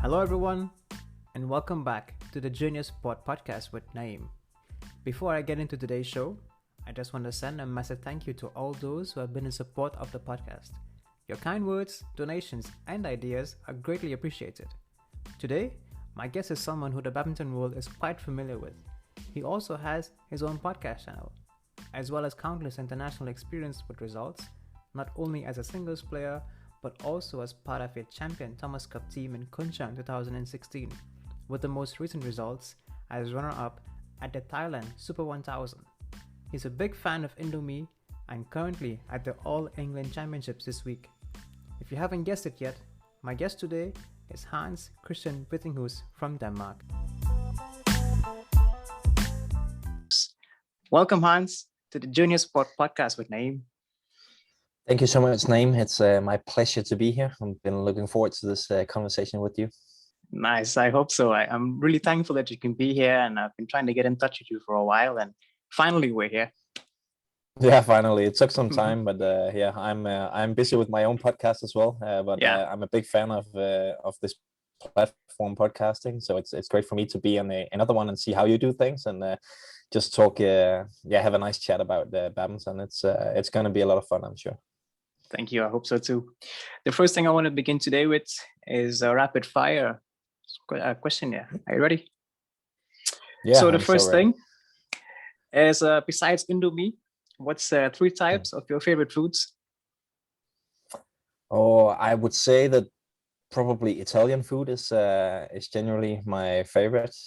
Hello, everyone, and welcome back to the Junior Sport Podcast with Naim. Before I get into today's show, I just want to send a massive thank you to all those who have been in support of the podcast. Your kind words, donations, and ideas are greatly appreciated. Today, my guest is someone who the badminton world is quite familiar with. He also has his own podcast channel, as well as countless international experience with results, not only as a singles player, but also as part of a champion Thomas Cup team in Kunshan 2016, with the most recent results as runner-up at the Thailand Super 1000. He's a big fan of Indomie and currently at the All England Championships this week. If you haven't guessed it yet, my guest today is Hans Kristian Vittinghus from Denmark. Welcome, Hans, to the Junior Sport Podcast with Naim. Thank you so much, Naim. It's my pleasure to be here. I've been looking forward to this conversation with you. Nice. I hope so. I'm really thankful that you can be here, and I've been trying to get in touch with you for a while, and finally we're here. Yeah, finally. It took some time, but I'm busy with my own podcast as well. I'm a big fan of this platform podcasting, so it's great for me to be on another one and see how you do things and just talk. Have a nice chat about badminton. It's going to be a lot of fun, I'm sure. Thank you. I hope so too. The first thing I want to begin today with is a rapid fire question here. Are you ready? Yeah. So the first thing is, besides Indomie, what's 3 types of your favorite foods? Oh, I would say that probably Italian food is generally my favorite.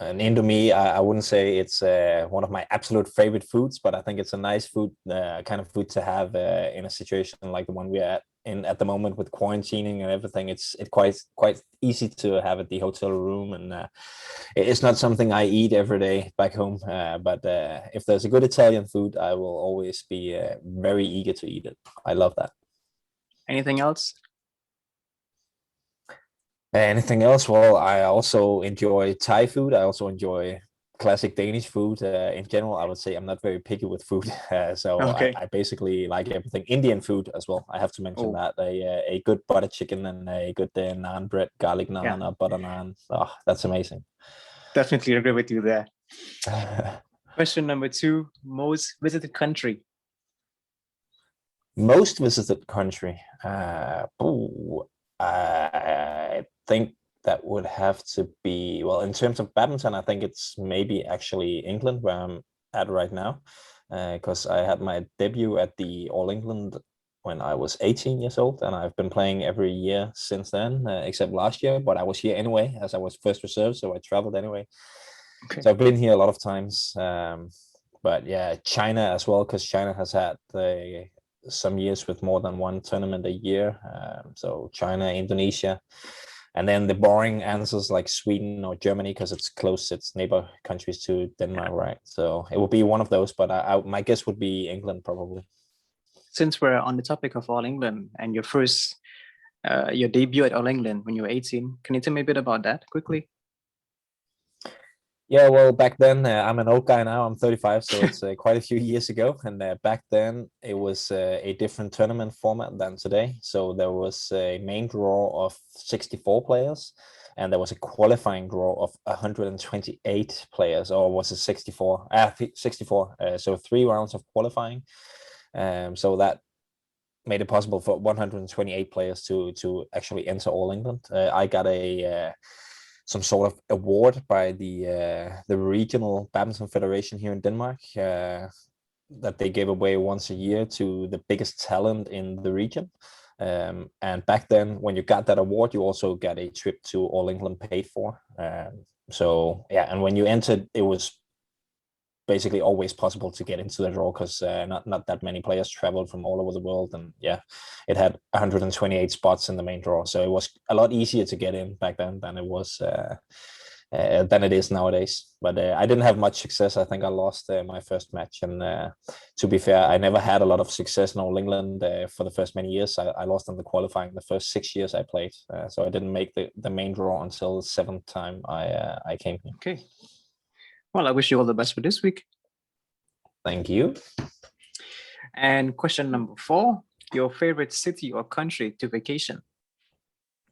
And Indomie, I wouldn't say it's one of my absolute favorite foods, but I think it's a nice food, kind of food to have in a situation like the one we're at the moment with quarantining and everything. It's quite easy to have at the hotel room, and it's not something I eat every day back home. But if there's a good Italian food, I will always be very eager to eat it. I love that. Anything else? Anything else? Well, I also enjoy Thai food. I also enjoy classic Danish food. In general, I would say I'm not very picky with food. I basically like everything. Indian food as well. I have to mention that. A good butter chicken and a good naan bread, garlic naan or butter naan. Oh, that's amazing. Definitely agree with you there. Question number 2, most visited country. Most visited country. I think that would have to be, well, in terms of badminton, I think it's maybe actually England where I'm at right now, because I had my debut at the All England when I was 18 years old, and I've been playing every year since then, except last year, but I was here anyway as I was first reserve, so I traveled anyway. Okay. So I've been here a lot of times, but yeah, China as well, because China has had some years with more than one tournament a year. So China, Indonesia, and then the boring answers like Sweden or Germany, because it's close, it's neighbor countries to Denmark, right? So it would be one of those, but my guess would be England probably. Since we're on the topic of All England and your debut at All England when you were 18, can you tell me a bit about that quickly? Yeah, well, back then, I'm an old guy now, I'm 35, so it's quite a few years ago. And back then, it was a different tournament format than today. So there was a main draw of 64 players, and there was a qualifying draw of 128 players, or was it 64? 64. So 3 rounds of qualifying. So that made it possible for 128 players to actually enter All England. I got some sort of award by the regional badminton federation here in Denmark that they gave away once a year to the biggest talent in the region. And back then, when you got that award, you also got a trip to All England paid for. And when you entered, it was basically always possible to get into the draw, because not that many players traveled from all over the world, and it had 128 spots in the main draw, so it was a lot easier to get in back then than it is nowadays. But I didn't have much success. I think I lost my first match, and to be fair, I never had a lot of success in All England for the first many years. I lost in the qualifying the first 6 years I played, so I didn't make the main draw until the 7th time I came here. Okay. Well, I wish you all the best for this week. Thank you. And question number 4, your favorite city or country to vacation?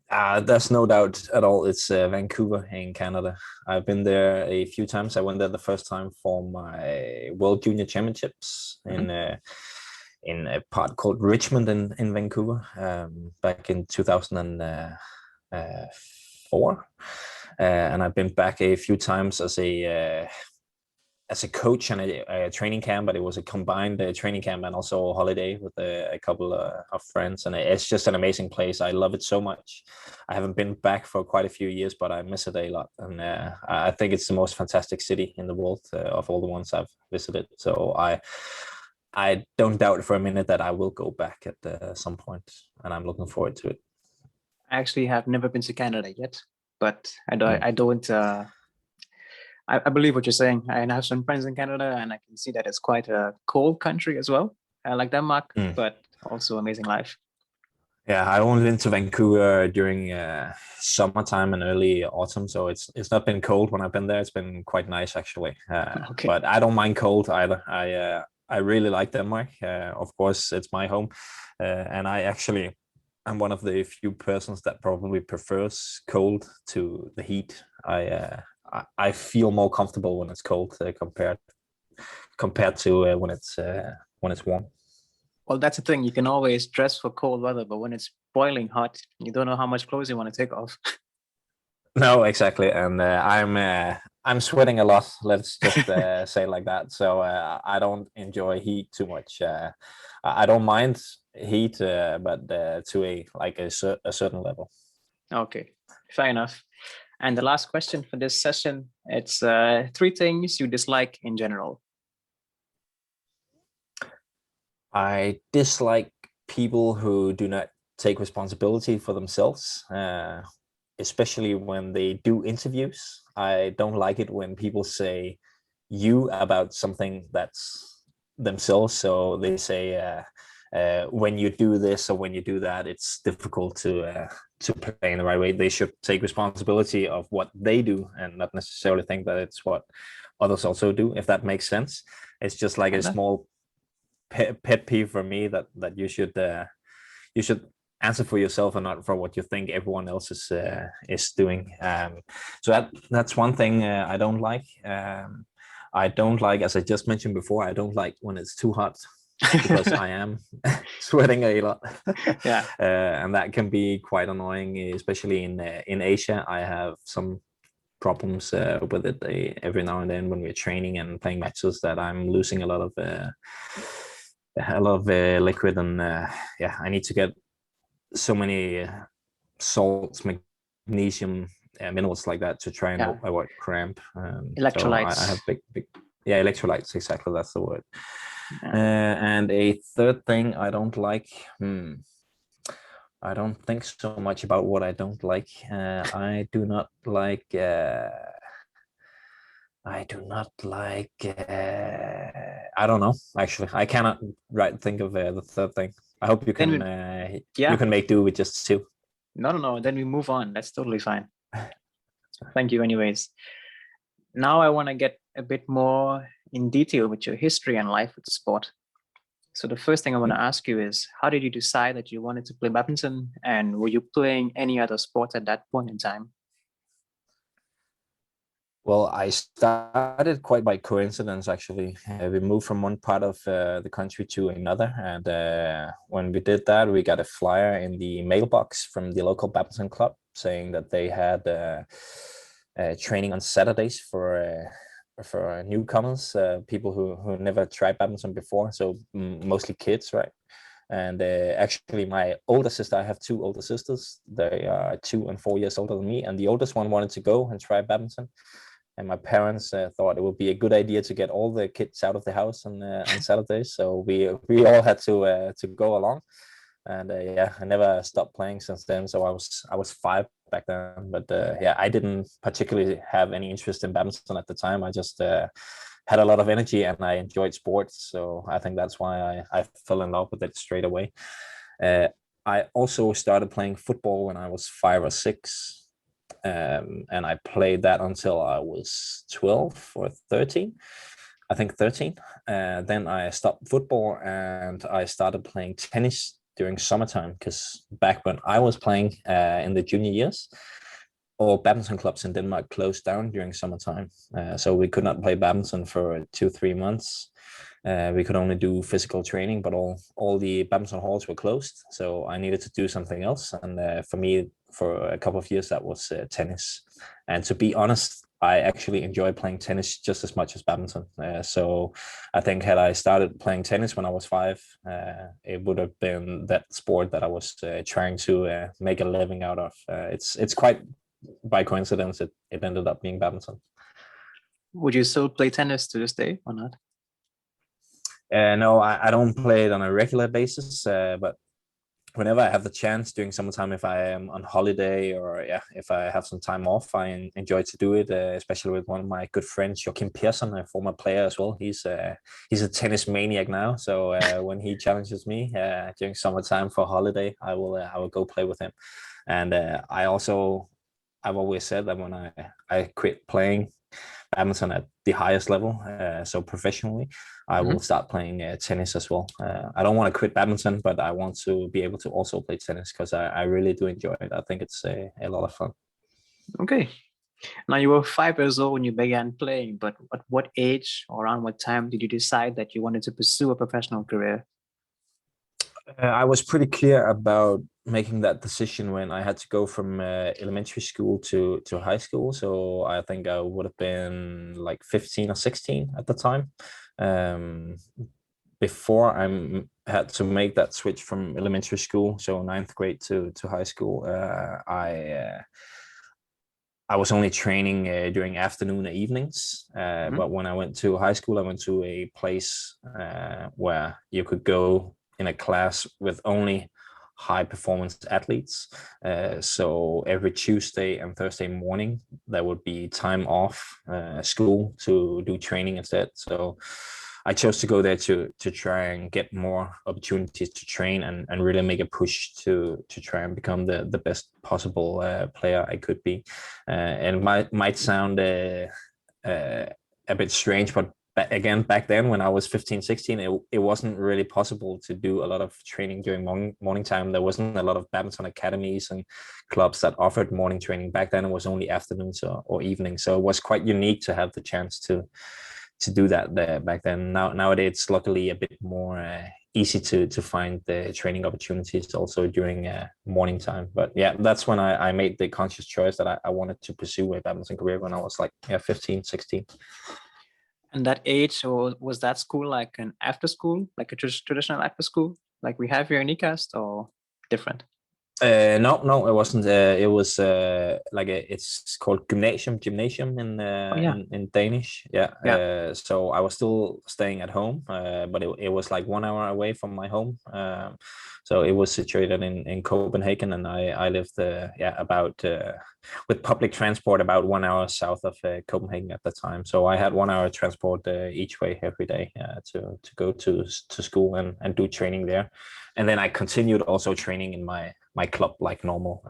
There's no doubt at all. It's Vancouver in Canada. I've been there a few times. I went there the first time for my World Junior Championships in a part called Richmond in Vancouver back in 2004. And I've been back a few times as a coach and a training camp, but it was a combined training camp and also a holiday with a couple of friends. And it's just an amazing place. I love it so much. I haven't been back for quite a few years, but I miss it a lot. And I think it's the most fantastic city in the world of all the ones I've visited. So I don't doubt for a minute that I will go back at some point, and I'm looking forward to it. I actually have never been to Canada yet, but I don't. I believe what you're saying. I have some friends in Canada, and I can see that it's quite a cold country as well, like Denmark, but also amazing life. Yeah, I only been to Vancouver during summertime and early autumn, so it's not been cold when I've been there. It's been quite nice actually. Okay. But I don't mind cold either. I really like Denmark. Of course, it's my home, and I'm one of the few persons that probably prefers cold to the heat. I feel more comfortable when it's cold compared to when it's warm. Well, that's the thing. You can always dress for cold weather, but when it's boiling hot, you don't know how much clothes you want to take off. No, exactly, and I'm sweating a lot. Let's just say it like that. So I don't enjoy heat too much. I don't mind heat, but to a certain level. Okay, fair enough. And the last question for this session, it's 3 things you dislike in general. I dislike people who do not take responsibility for themselves, especially when they do interviews. I don't like it when people say you about something that's themselves. So they say when you do this or when you do that, it's difficult to play in the right way. They should take responsibility of what they do and not necessarily think that it's what others also do, if that makes sense. It's just like a small pet peeve for me that you should answer for yourself and not for what you think everyone else is doing. So that's one thing I don't like. I don't like, as I just mentioned before, I don't like when it's too hot because I am sweating a lot. Yeah, and that can be quite annoying, especially in Asia. I have some problems with it every now and then when we're training and playing matches, that I'm losing a lot of liquid, and I need to get so many salts, magnesium, minerals like that to try and avoid cramp. Electrolytes. So I have big electrolytes, exactly, that's the word. And a third thing I don't like, I don't think so much about what I don't like. I do not like I don't know, actually. I cannot think of the third thing. I hope you can you can make do with just 2. No, then we move on. That's totally fine. Thank you anyways. Now I want to get a bit more in detail with your history and life with the sport. So the first thing I want to ask you is, how did you decide that you wanted to play badminton, and were you playing any other sports at that point in time? Well, I started quite by coincidence, actually. We moved from one part of the country to another, and when we did that, we got a flyer in the mailbox from the local badminton club saying that they had training on Saturdays for newcomers, people who never tried badminton before, so mostly kids, right? And actually, my older sister, I have 2 older sisters. They are 2 and 4 years older than me, and the oldest one wanted to go and try badminton. And my parents thought it would be a good idea to get all the kids out of the house on Saturdays. So we all had to go along. And I never stopped playing since then. So I was 5 back then. But I didn't particularly have any interest in badminton at the time. I just had a lot of energy and I enjoyed sports. So I think that's why I fell in love with it straight away. I also started playing football when I was 5 or 6. And I played that until I was 12 or 13. I think 13. Then I stopped football and I started playing tennis during summertime, because back when I was playing in the junior years, all badminton clubs in Denmark closed down during summertime. So we could not play badminton for 2-3 months. We could only do physical training, but all the badminton halls were closed. So I needed to do something else. And for me, for a couple of years, that was tennis. And to be honest, I actually enjoy playing tennis just as much as badminton. So I think had I started playing tennis when I was 5, it would have been that sport that I was trying to make a living out of. It's quite by coincidence it ended up being badminton. Would you still play tennis to this day or not? No, I don't play it on a regular basis, but whenever I have the chance during summertime, if I am on holiday or if I have some time off, I enjoy to do it, especially with one of my good friends, Joachim Persson, a former player as well. He's a tennis maniac now. So when he challenges me during summertime for a holiday, I will go play with him. And I've always said that when I quit playing badminton at the highest level, so professionally, I will start playing tennis as well. I don't want to quit badminton, but I want to be able to also play tennis because I really do enjoy it. I think it's a lot of fun. Okay. Now, you were 5 years old when you began playing, but at what age or around what time did you decide that you wanted to pursue a professional career? I was pretty clear about making that decision when I had to go from elementary school to high school. So I think I would have been like 15 or 16 at the time. Before I had to make that switch from elementary school, so 9th grade to high school, I was only training during afternoon and evenings. But when I went to high school, I went to a place where you could go in a class with only high performance athletes. So every Tuesday and Thursday morning, there would be time off school to do training instead. So I chose to go there to try and get more opportunities to train and really make a push to try and become the best possible player I could be. And might sound a bit strange, but again, back then when I was 15, 16, it wasn't really possible to do a lot of training during morning time. There wasn't a lot of badminton academies and clubs that offered morning training. Back then it was only afternoons or evenings. So it was quite unique to have the chance to do that there back then. Nowadays, it's luckily a bit more easy to find the training opportunities also during morning time. But yeah, that's when I made the conscious choice that I wanted to pursue a badminton career when I was like 15, 16. And that age, or was that school like an after school, like a traditional after school, like we have here in IKAST, or different? No, it wasn't. It was it's called gymnasium in Danish. Yeah. So I was still staying at home, but it was like 1 hour away from my home. So it was situated in Copenhagen, and I lived about with public transport about 1 hour south of Copenhagen at the time. So I had 1 hour transport each way every day to go to school and do training there. And then I continued also training in my club like normal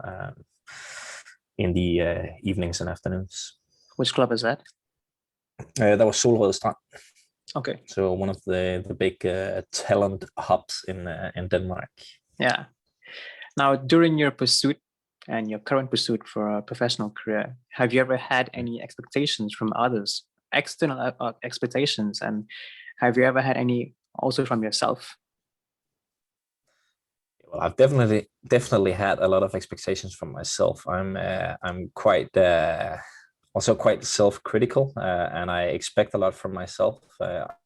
in the evenings and afternoons. Which club is that? That was Solrød Strand. Okay. So one of the big talent hubs in Denmark. Yeah. Now, during your pursuit and your current pursuit for a professional career, have you ever had any expectations from others, external expectations, and have you ever had any also from yourself? Well, I've definitely had a lot of expectations from myself. I'm quite also quite self-critical, and I expect a lot from myself.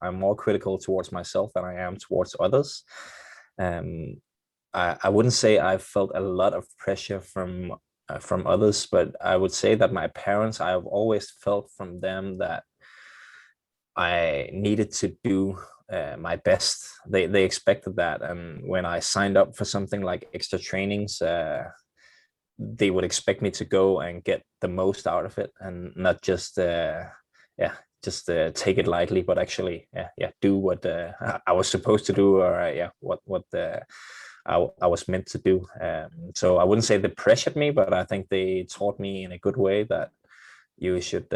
I'm more critical towards myself than I am towards others. I wouldn't say I've felt a lot of pressure from others, but I would say that my parents, I've always felt from them that I needed to do my best. They expected that, and when I signed up for something like extra trainings, they would expect me to go and get the most out of it, and not just take it lightly, but actually do what I was supposed to do, or what I was meant to do. So I wouldn't say they pressured me, but I think they taught me in a good way that you should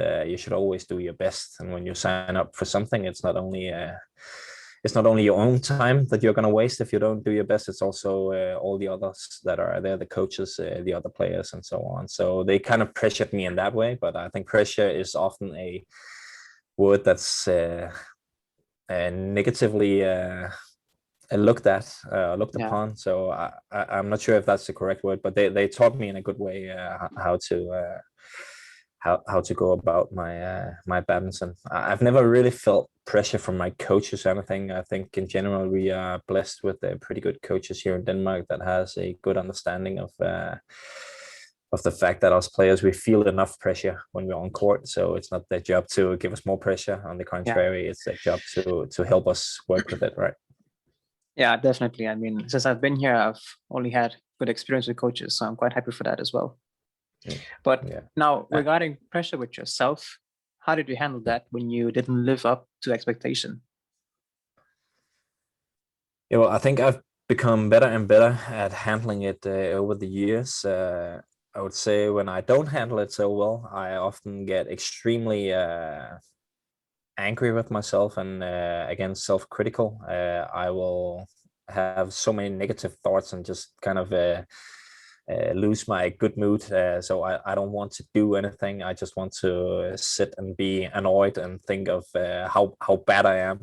always do your best. And when you sign up for something, it's it's not only your own time that you're going to waste if you don't do your best. It's also all the others that are there, the coaches, the other players, and so on. So they kind of pressured me in that way. But I think pressure is often a word that's negatively looked Yeah. upon. So I'm not sure if that's the correct word, but they taught me in a good way how to go about my badminton. I've never really felt pressure from my coaches or anything. I think in general we are blessed with pretty good coaches here in Denmark that has a good understanding of the fact that as players we feel enough pressure when we're on court. So it's not their job to give us more pressure. On the contrary, it's their job to help us work with it, right? Yeah, definitely. I mean, since I've been here, I've only had good experience with coaches, so I'm quite happy for that as well. But now, regarding pressure with yourself, how did you handle that when you didn't live up to expectation? Yeah, well, I think I've become better and better at handling it over the years. I would say when I don't handle it so well, I often get extremely angry with myself and again self-critical. I will have so many negative thoughts and just kind of lose my good mood. So I don't want to do anything. I just want to sit and be annoyed and think of how bad I am.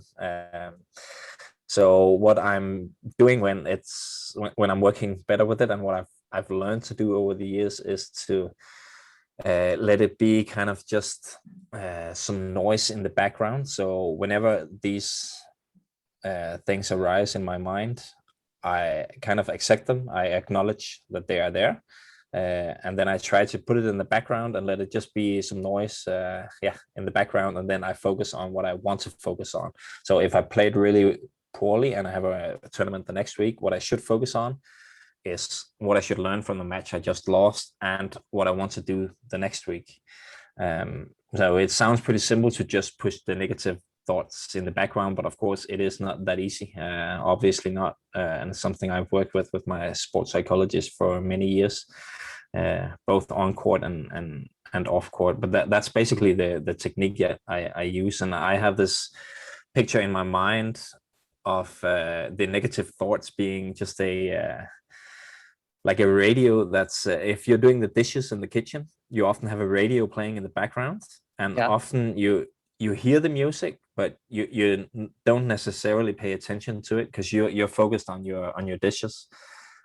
So what I'm doing when I'm working better with it, and what I've learned to do over the years, is to let it be kind of just some noise in the background. So whenever these things arise in my mind, I kind of accept them. I acknowledge that they are there. And then I try to put it in the background and let it just be some noise in the background. And then I focus on what I want to focus on. So if I played really poorly and I have a tournament the next week, what I should focus on is what I should learn from the match I just lost and what I want to do the next week. So it sounds pretty simple to just push the negative thoughts in the background, but of course it is not that easy. Obviously not, and it's something I've worked with my sports psychologist for many years, both on court and off court. But that's basically the technique that I use, and I have this picture in my mind of the negative thoughts being just like a radio that's if you're doing the dishes in the kitchen, you often have a radio playing in the background, and often you hear the music, but you don't necessarily pay attention to it because you're focused on your dishes.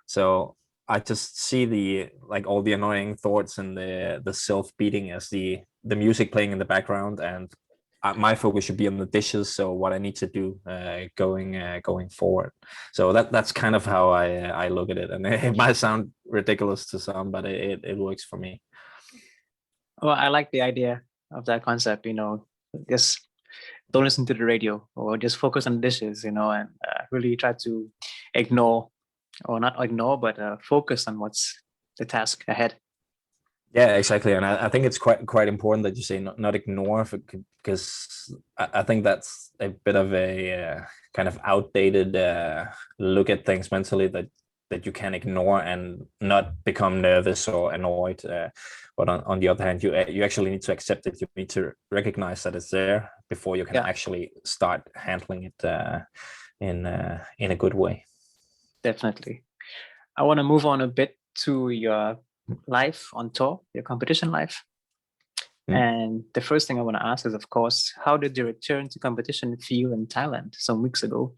So I just see all the annoying thoughts and the self-beating as the music playing in the background, and my focus should be on the dishes. So what I need to do going forward. So that's kind of how I look at it, and it might sound ridiculous to some, but it works for me. Well, I like the idea of that concept. Just don't listen to the radio, or just focus on dishes. And really try to ignore, or not ignore, but focus on what's the task ahead. Yeah, exactly. And I think it's quite important that you say not ignore, because I think that's a bit of a kind of outdated look at things mentally, that you can ignore and not become nervous or annoyed. But on the other hand, you actually need to accept it. You need to recognize that it's there before you can actually start handling it in a good way. Definitely. I want to move on a bit to your life on tour, your competition life. And the first thing I want to ask is, of course, how did the return to competition feel in Thailand some weeks ago?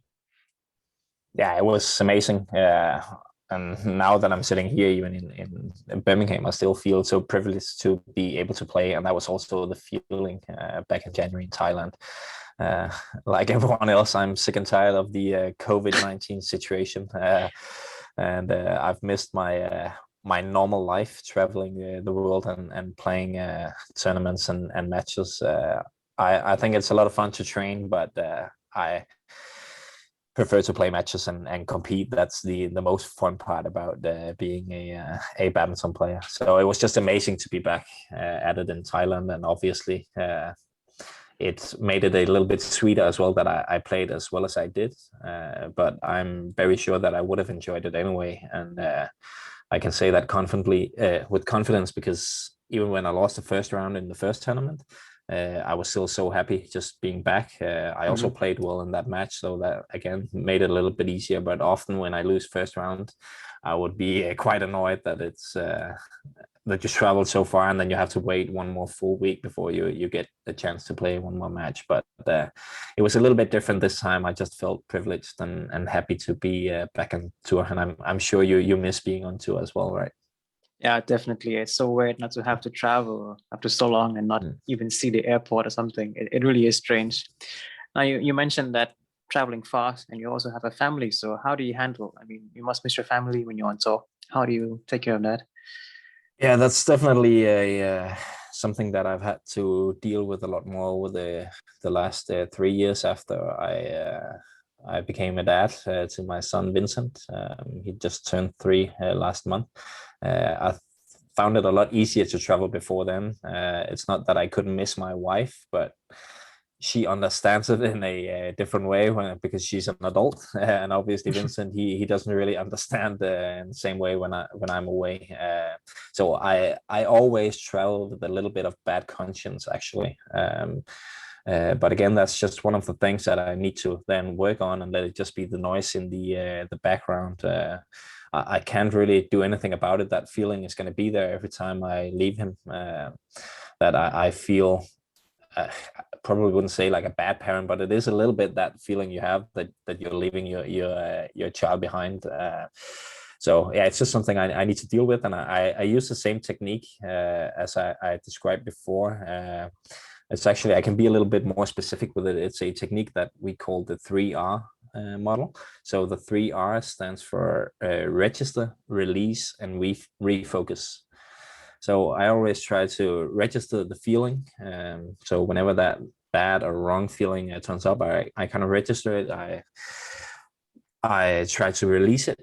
Yeah, it was amazing. And now that I'm sitting here, even in Birmingham, I still feel so privileged to be able to play. And that was also the feeling back in January in Thailand. Like everyone else, I'm sick and tired of the COVID-19 situation. And I've missed my normal life, traveling the world and playing tournaments and matches. I think it's a lot of fun to train, but I prefer to play matches and compete. That's the most fun part about being a badminton player. So it was just amazing to be back at it in Thailand, and obviously it made it a little bit sweeter as well that I played as well as I did. But I'm very sure that I would have enjoyed it anyway, and I can say that confidently with confidence, because even when I lost the first round in the first tournament, I was still so happy just being back. I also played well in that match, so that again made it a little bit easier. But often when I lose first round, I would be quite annoyed that it's that you traveled so far and then you have to wait one more full week before you get a chance to play one more match. But it was a little bit different this time. I just felt privileged and happy to be back on tour, and I'm sure you miss being on tour as well, right? Yeah, definitely. It's so weird not to have to travel after so long and not even see the airport or something. It really is strange. Now, you mentioned that traveling fast and you also have a family. So how do you handle? I mean, you must miss your family when you're on tour. How do you take care of that? Yeah, that's definitely a something that I've had to deal with a lot more over the last 3 years after I became a dad to my son Vincent. He just turned 3 last month. I found it a lot easier to travel before then. It's not that I couldn't miss my wife, but she understands it in a different way because she's an adult, and obviously Vincent he doesn't really understand in the same way when I'm away. So I always travel with a little bit of bad conscience actually. But again, that's just one of the things that I need to then work on and let it just be the noise in the background. I can't really do anything about it. That feeling is going to be there every time I leave him. That I feel. I probably wouldn't say like a bad parent, but it is a little bit that feeling you have that you're leaving your child behind. So yeah, it's just something I need to deal with, and I use the same technique as I described before. It's actually, I can be a little bit more specific with it. It's a technique that we call the 3R model. So the 3R stands for register, release, and refocus. So I always try to register the feeling. So whenever that bad or wrong feeling turns up, I kind of register it. I try to release it,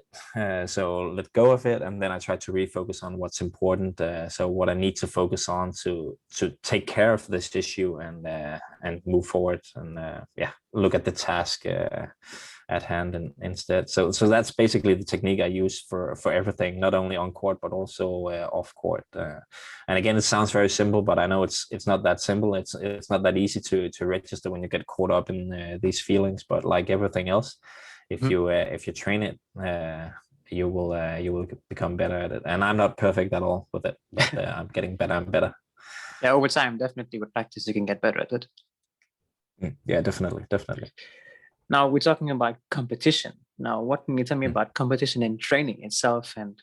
so let go of it, and then I try to refocus on what's important. So what I need to focus on to take care of this issue and move forward, and yeah, look at the task at hand and instead. So that's basically the technique I use for everything, not only on court but also off court. And again, it sounds very simple, but I know it's not that simple. It's not that easy to register when you get caught up in these feelings. But like everything else, if you train it, you will become better at it. And I'm not perfect at all with it, but I'm getting better and better. Yeah, over time, definitely with practice, you can get better at it. Yeah, definitely. Now we're talking about competition. Now, what can you tell me about competition and training itself? And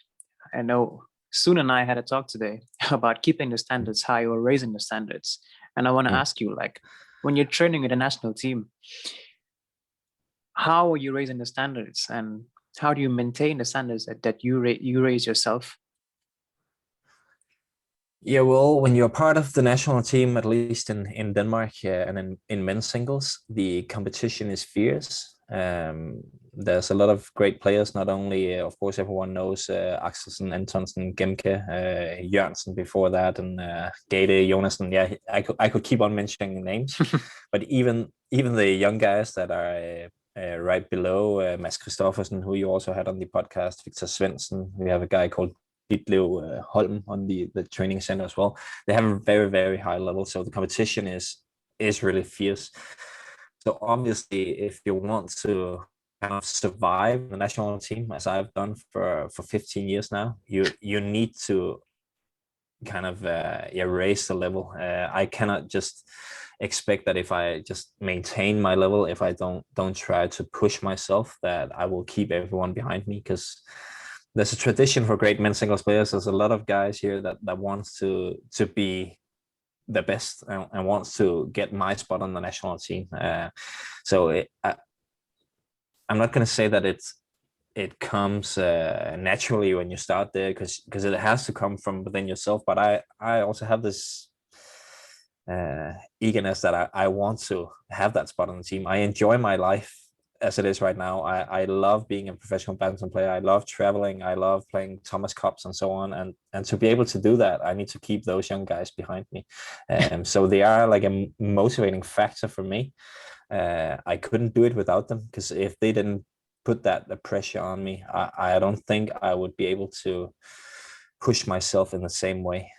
I know Soon and I had a talk today about keeping the standards high or raising the standards. And I want to ask you, like, when you're training with a national team, how are you raising the standards, and how do you maintain the standards that you raise yourself? Yeah, well, when you're part of the national team, at least in Denmark and in men's singles, the competition is fierce. There's a lot of great players. Not only, of course, everyone knows Axelsen, Antonsen, Gemke, Jørgensen before that, and Gade, Jonasen. Yeah, I could keep on mentioning names, but even the young guys that are right below Mads Christoffersen, who you also had on the podcast, Victor Svensson. We have a guy called Ditlev Holm on the training center as well. They have a very, very high level. So the competition is really fierce. So obviously, if you want to kind of survive the national team, as I've done for 15 years now, you need to kind of raise the level. I cannot just expect that if I just maintain my level, if I don't try to push myself, that I will keep everyone behind me, because there's a tradition for great men's singles players. There's a lot of guys here that wants to be the best and wants to get my spot on the national team. I'm not going to say that it comes naturally when you start there, because it has to come from within yourself. But I also have this eagerness that I want to have that spot on the team. I enjoy my life as it is right now. I love being a professional badminton player. I love traveling. I love playing Thomas Cups and so on. And to be able to do that, I need to keep those young guys behind me. So they are like a motivating factor for me. I couldn't do it without them, because if they didn't put that pressure on me, I don't think I would be able to push myself in the same way.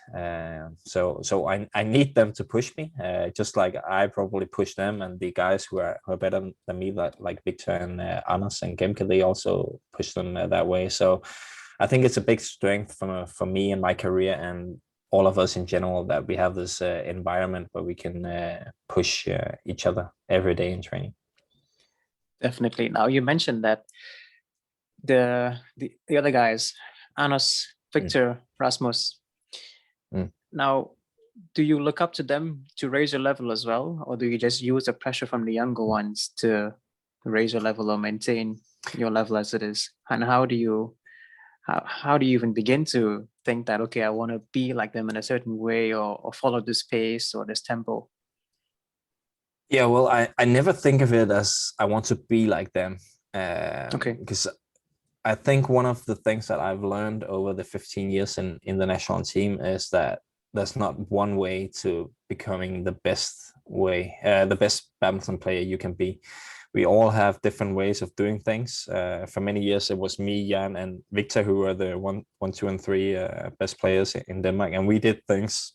So I need them to push me, just like I probably push them, and the guys who are better than me, like Victor and Anders and Gemke, they also push them that way. So I think it's a big strength for me in my career, and all of us in general, that we have this environment where we can push each other every day in training. Definitely. Now you mentioned that the other guys, Anders, Victor, Rasmus. Now, do you look up to them to raise your level as well, or do you just use the pressure from the younger ones to raise your level or maintain your level as it is? And how do you even begin to think that, okay, I want to be like them in a certain way, or follow this pace or this tempo? Yeah, well, I never think of it as I want to be like them. Okay. Because I think one of the things that I've learned over the 15 years in the national team is that there's not one way to becoming the best badminton player you can be. We all have different ways of doing things. For many years, it was me, Jan, and Victor who were the one, two, and three best players in Denmark, and we did things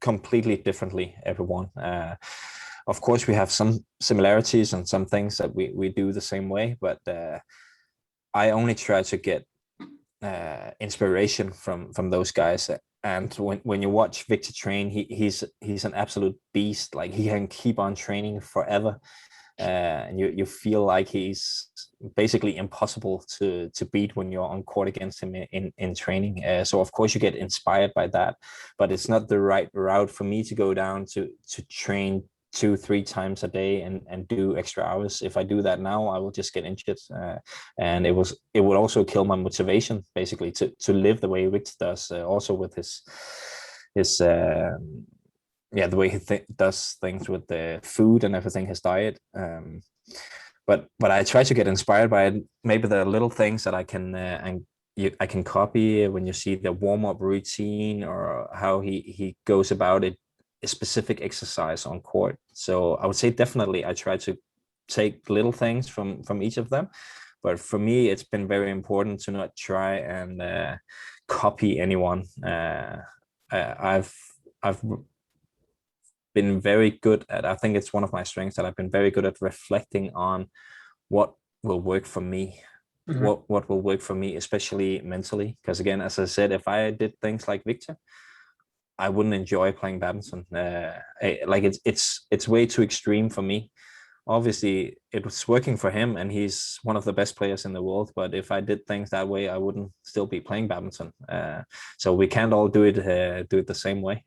completely differently, everyone. Of course, we have some similarities and some things that we do the same way, but I only try to get inspiration from those guys. And when you watch Victor train, he's an absolute beast. Like, he can keep on training forever, and you feel like he's basically impossible to beat when you're on court against him in training. So of course you get inspired by that, but it's not the right route for me to go down to train 2-3 times a day and do extra hours. If I do that now, I will just get injured, and it would also kill my motivation, basically, to live the way Victor does, also with his the way he does things with the food and everything, his diet. But I try to get inspired by it. Maybe there are little things that I can copy when you see the warm-up routine, or how he goes about it, a specific exercise on court. So I would say definitely I try to take little things from each of them. But for me, it's been very important to not try and copy anyone. I've been very good at, I think it's one of my strengths, that I've been very good at reflecting on what will work for me. What will work for me, especially mentally. Because again, as I said, if I did things like Victor, I wouldn't enjoy playing badminton. Like, it's way too extreme for me. Obviously, it was working for him, and he's one of the best players in the world. But if I did things that way, I wouldn't still be playing badminton. So we can't all do it the same way.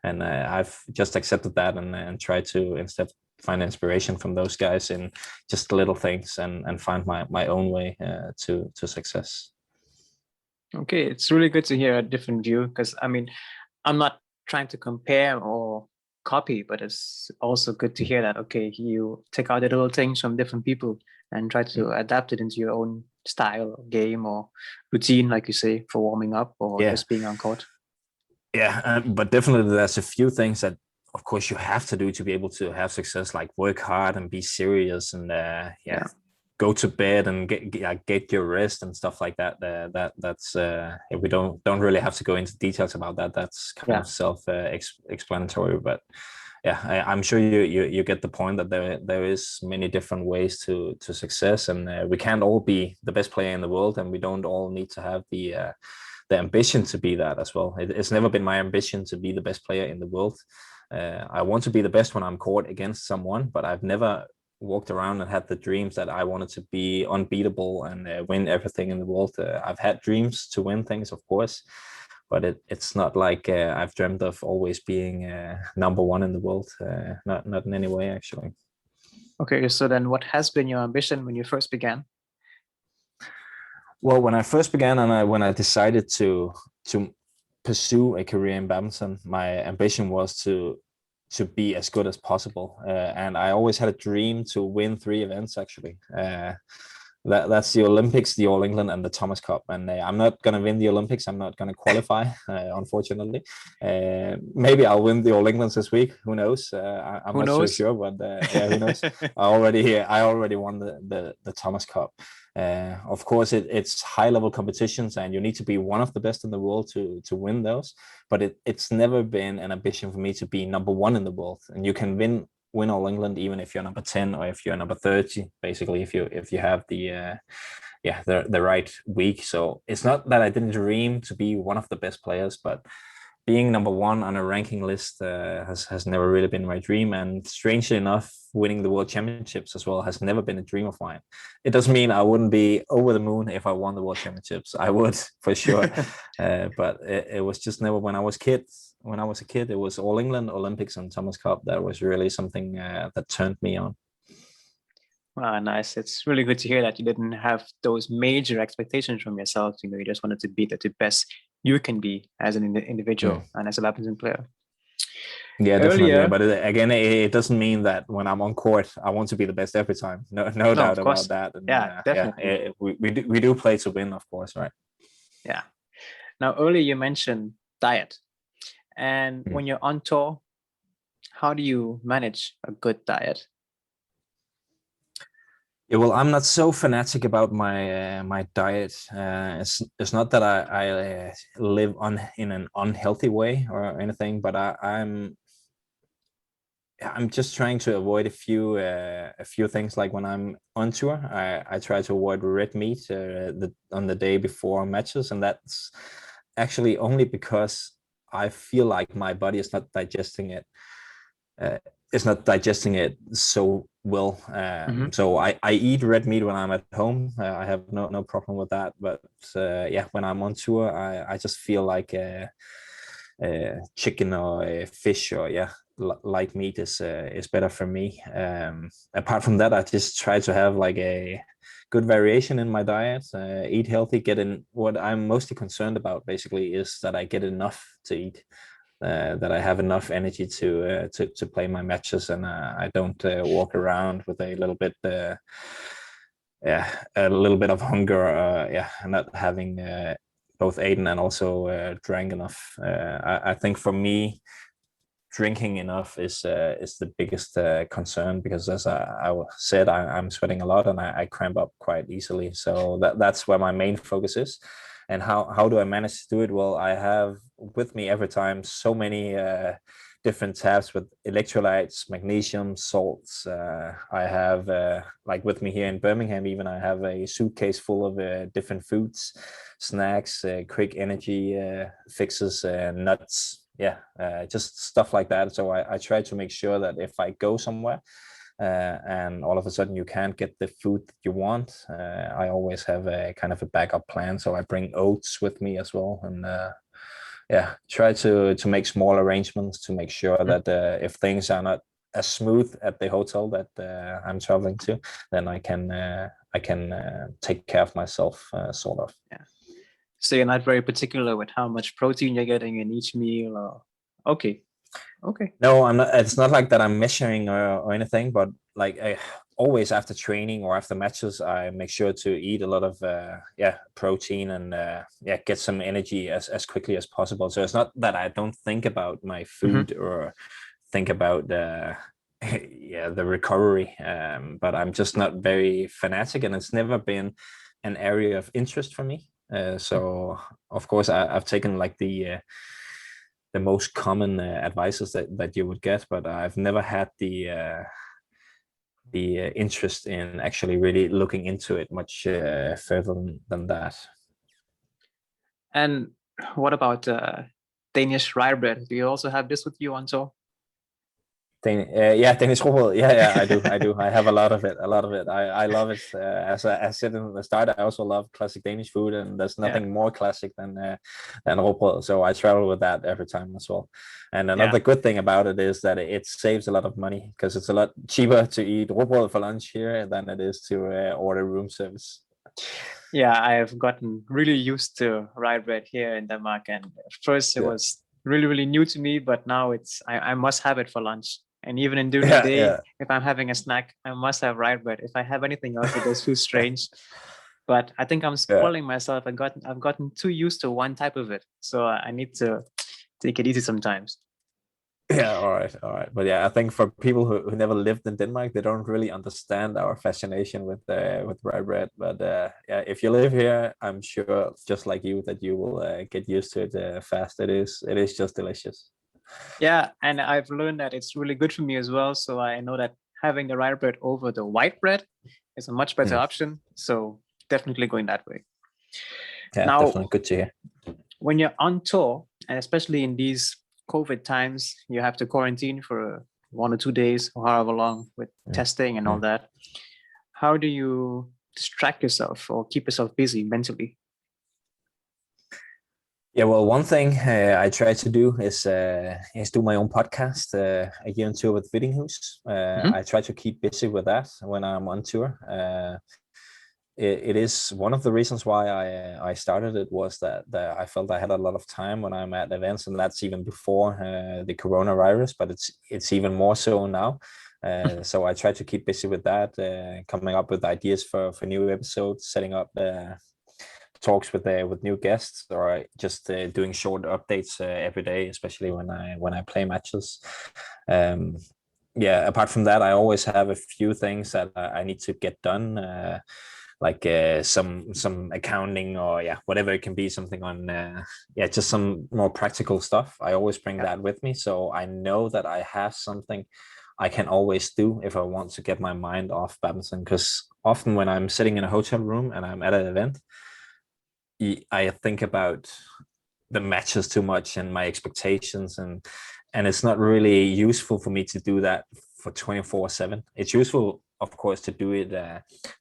And I've just accepted that and tried to instead find inspiration from those guys in just little things, and find my own way to success. Okay, it's really good to hear a different view, because I mean, I'm not trying to compare or copy, but it's also good to hear that, okay, you take out the little things from different people and try to adapt it into your own style or game or routine, like you say, for warming up or just being on court. Yeah, but definitely there's a few things that, of course, you have to do to be able to have success, like work hard and be serious, and go to bed and get your rest and stuff like that. That's we don't really have to go into details about that. That's kind of self explanatory. But yeah, I'm sure you get the point that there is many different ways to success, and we can't all be the best player in the world, and we don't all need to have the ambition to be that as well. It's never been my ambition to be the best player in the world. I want to be the best when I'm court against someone, but I've never walked around and had the dreams that I wanted to be unbeatable and win everything in the world. I've had dreams to win things, of course, but it's not like I've dreamt of always being number one in the world. Not in any way, actually. Okay, so then what has been your ambition when you first began? Well, when I first began, and when I decided to pursue a career in badminton, my ambition was to be as good as possible. And I always had a dream to win 3 events, actually. That's the Olympics, the All England, and the Thomas Cup. And I'm not going to win the Olympics. I'm not going to qualify, unfortunately. Maybe I'll win the All Englands this week. Who knows? I'm Who not so knows? sure, but yeah, who knows? I already won the Thomas Cup. Of course, it's high level competitions, and you need to be one of the best in the world to win those. But it's never been an ambition for me to be number one in the world. And you can win All England even if you're number 10 or if you're number 30, basically, if you have the right week. So it's not that I didn't dream to be one of the best players, but being number one on a ranking list has never really been my dream. And strangely enough, winning the world championships as well has never been a dream of mine. It doesn't mean I wouldn't be over the moon if I won the world championships. I would, for sure. But it was just never. When I was a kid, it was All England, Olympics, and Thomas Cup. That was really something that turned me on. Ah, nice. It's really good to hear that you didn't have those major expectations from yourself. You just wanted to be the best you can be as an individual and as a badminton player. Yeah, definitely. Earlier, But again, it doesn't mean that when I'm on court, I want to be the best every time. No doubt about that. And, definitely. We do play to win, of course, right? Yeah. Now, earlier you mentioned diet. And when you're on tour, how do you manage a good diet? Yeah, well, I'm not so fanatic about my diet. It's not that I live in an unhealthy way or anything, but I'm just trying to avoid a few things. Like when I'm on tour, I try to avoid red meat on the day before matches, and that's actually only because I feel like my body is not digesting it. It's not digesting it so well. So I eat red meat when I'm at home. I have no problem with that. But yeah, when I'm on tour, I just feel like chicken or fish or light meat is better for me. Apart from that, I just try to have like a good variation in my diet, eat healthy, get in. What I'm mostly concerned about basically is that I get enough to eat. That I have enough energy to play my matches, and I don't walk around with a little bit of hunger, and not having both eaten and also drank enough. I think for me, drinking enough is the biggest concern, because as I said, I'm sweating a lot and I cramp up quite easily. So that's where my main focus is. And how do I manage to do it? Well, I have with me every time so many different tabs with electrolytes, magnesium, salts. I have like with me here in Birmingham, even I have a suitcase full of different foods, snacks, quick energy fixes, nuts. Just stuff like that. So I try to make sure that if I go somewhere and all of a sudden you can't get the food that you want, I always have a kind of a backup plan. So I bring oats with me as well, and try to make small arrangements to make sure that if things are not as smooth at the hotel that I'm traveling to, then I can take care of myself, sort of. Yeah. So you're not very particular with how much protein you're getting in each meal, or okay. No, I'm not. It's not like that I'm measuring or anything, but like always after training or after matches, I make sure to eat a lot of protein and get some energy as quickly as possible. So it's not that I don't think about my food or think about the recovery, but I'm just not very fanatic, and it's never been an area of interest for me. So of course I've taken like the most common advices that you would get, but I've never had the interest in actually really looking into it much further than that. And what about Danish rye bread? Do you also have this with you on tour? Danish rugbrød. I do. I have a lot of it. I love it. As I said in the start, I also love classic Danish food, and there's nothing more classic than rugbrød. So I travel with that every time as well. And another good thing about it is that it saves a lot of money, because it's a lot cheaper to eat rugbrød for lunch here than it is to order room service. Yeah, I have gotten really used to rye bread here in Denmark, and at first it was really, really new to me, but now I must have it for lunch. And even in during the day, if I'm having a snack, I must have rye bread. If I have anything else, it just feels strange. But I think I'm spoiling myself. I've gotten too used to one type of it, so I need to take it easy sometimes. Yeah, all right. But yeah, I think for people who never lived in Denmark, they don't really understand our fascination with rye bread. But yeah, if you live here, I'm sure, just like you, that you will get used to it fast. It is just delicious. Yeah, and I've learned that it's really good for me as well. So I know that having the rye bread over the white bread is a much better option. So definitely going that way. Yeah, Now, definitely good to hear. when you're on tour, and especially in these COVID times, you have to quarantine for 1 or 2 days or however long with testing and all that. How do you distract yourself or keep yourself busy mentally? Yeah, well, one thing I try to do is do my own podcast, A Year on Tour with Vittinghus. I try to keep busy with that when I'm on tour. It is one of the reasons why I started it, was that I felt I had a lot of time when I'm at events, and that's even before the coronavirus, but it's even more so now. So I try to keep busy with that, coming up with ideas for new episodes, setting up talks with new guests, or just doing short updates every day, especially when I play matches. Yeah, apart from that, I always have a few things that I need to get done, like some accounting, or whatever it can be, something on just some more practical stuff. I always bring that with me, so I know that I have something I can always do if I want to get my mind off badminton. Because often when I'm sitting in a hotel room and I'm at an event, I think about the matches too much and my expectations, and it's not really useful for me to do that for 24/7. It's useful, of course, to do it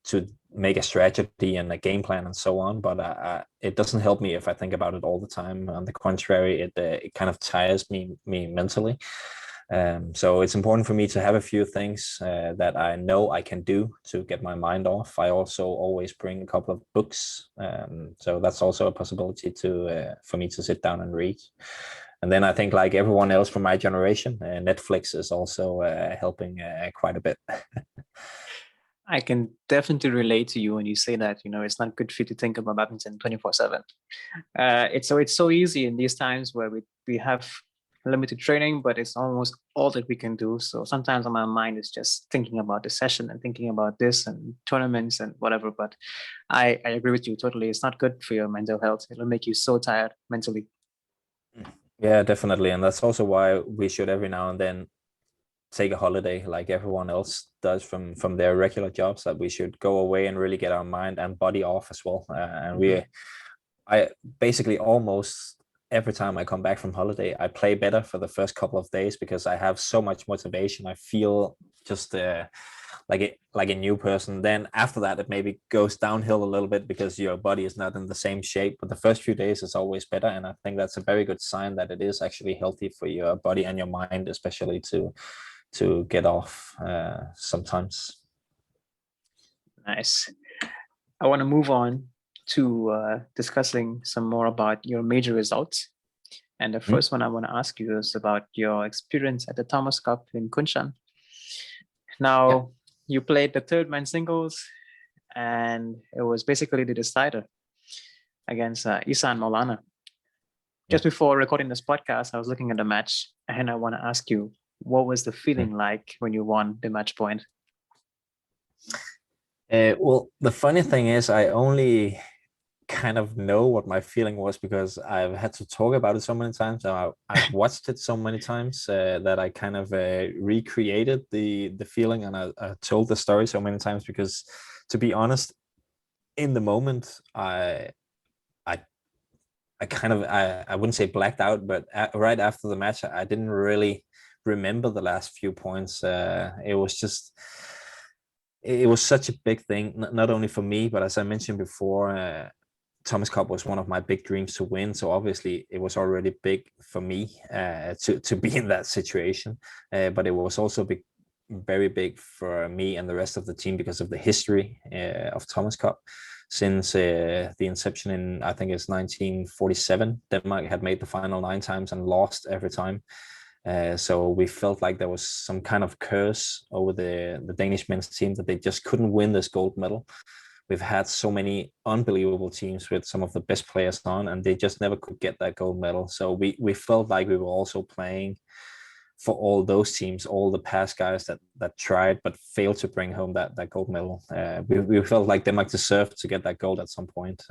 to make a strategy and a game plan and so on, but it doesn't help me if I think about it all the time. On the contrary, it kind of tires me mentally. So it's important for me to have a few things that I know I can do to get my mind off. I also always bring a couple of books, so that's also a possibility for me to sit down and read. And then I think, like everyone else from my generation, Netflix is also helping quite a bit. I can definitely relate to you when you say that, it's not good for you to think about badminton 24/7. It's so easy in these times where we have limited training, but it's almost all that we can do. So sometimes my mind is just thinking about the session and thinking about this and tournaments and whatever. But I agree with you totally. It's not good for your mental health. It'll make you so tired mentally. Yeah, definitely. And that's also why we should every now and then take a holiday, like everyone else does from their regular jobs, that we should go away and really get our mind and body off as well. I basically almost every time I come back from holiday, I play better for the first couple of days, because I have so much motivation. I feel just like a new person. Then after that, it maybe goes downhill a little bit because your body is not in the same shape. But the first few days is always better, and I think that's a very good sign that it is actually healthy for your body and your mind, especially to get off sometimes. Nice. I want to move on to discussing some more about your major results. And the first one I want to ask you is about your experience at the Thomas Cup in Kunshan. Now, you played the third man singles, and it was basically the decider against Isan Maulana. Just before recording this podcast, I was looking at the match, and I want to ask you, what was the feeling like when you won the match point? Well, the funny thing is, I only kind of know what my feeling was because I've had to talk about it so many times. I've watched it so many times that I kind of recreated the feeling, and I told the story so many times because, to be honest, in the moment, I wouldn't say blacked out, but right after the match, I didn't really remember the last few points. It was such a big thing, not only for me, but as I mentioned before, Thomas Cup was one of my big dreams to win. So obviously it was already big for me to be in that situation. But it was also very big for me and the rest of the team because of the history of Thomas Cup. Since the inception in, I think it's 1947, Denmark had made the final 9 times and lost every time. So we felt like there was some kind of curse over the Danish men's team, that they just couldn't win this gold medal. We've had so many unbelievable teams with some of the best players on, and they just never could get that gold medal. So we felt like we were also playing for all those teams, all the past guys that tried but failed to bring home that gold medal. We felt like they might deserve to get that gold at some point.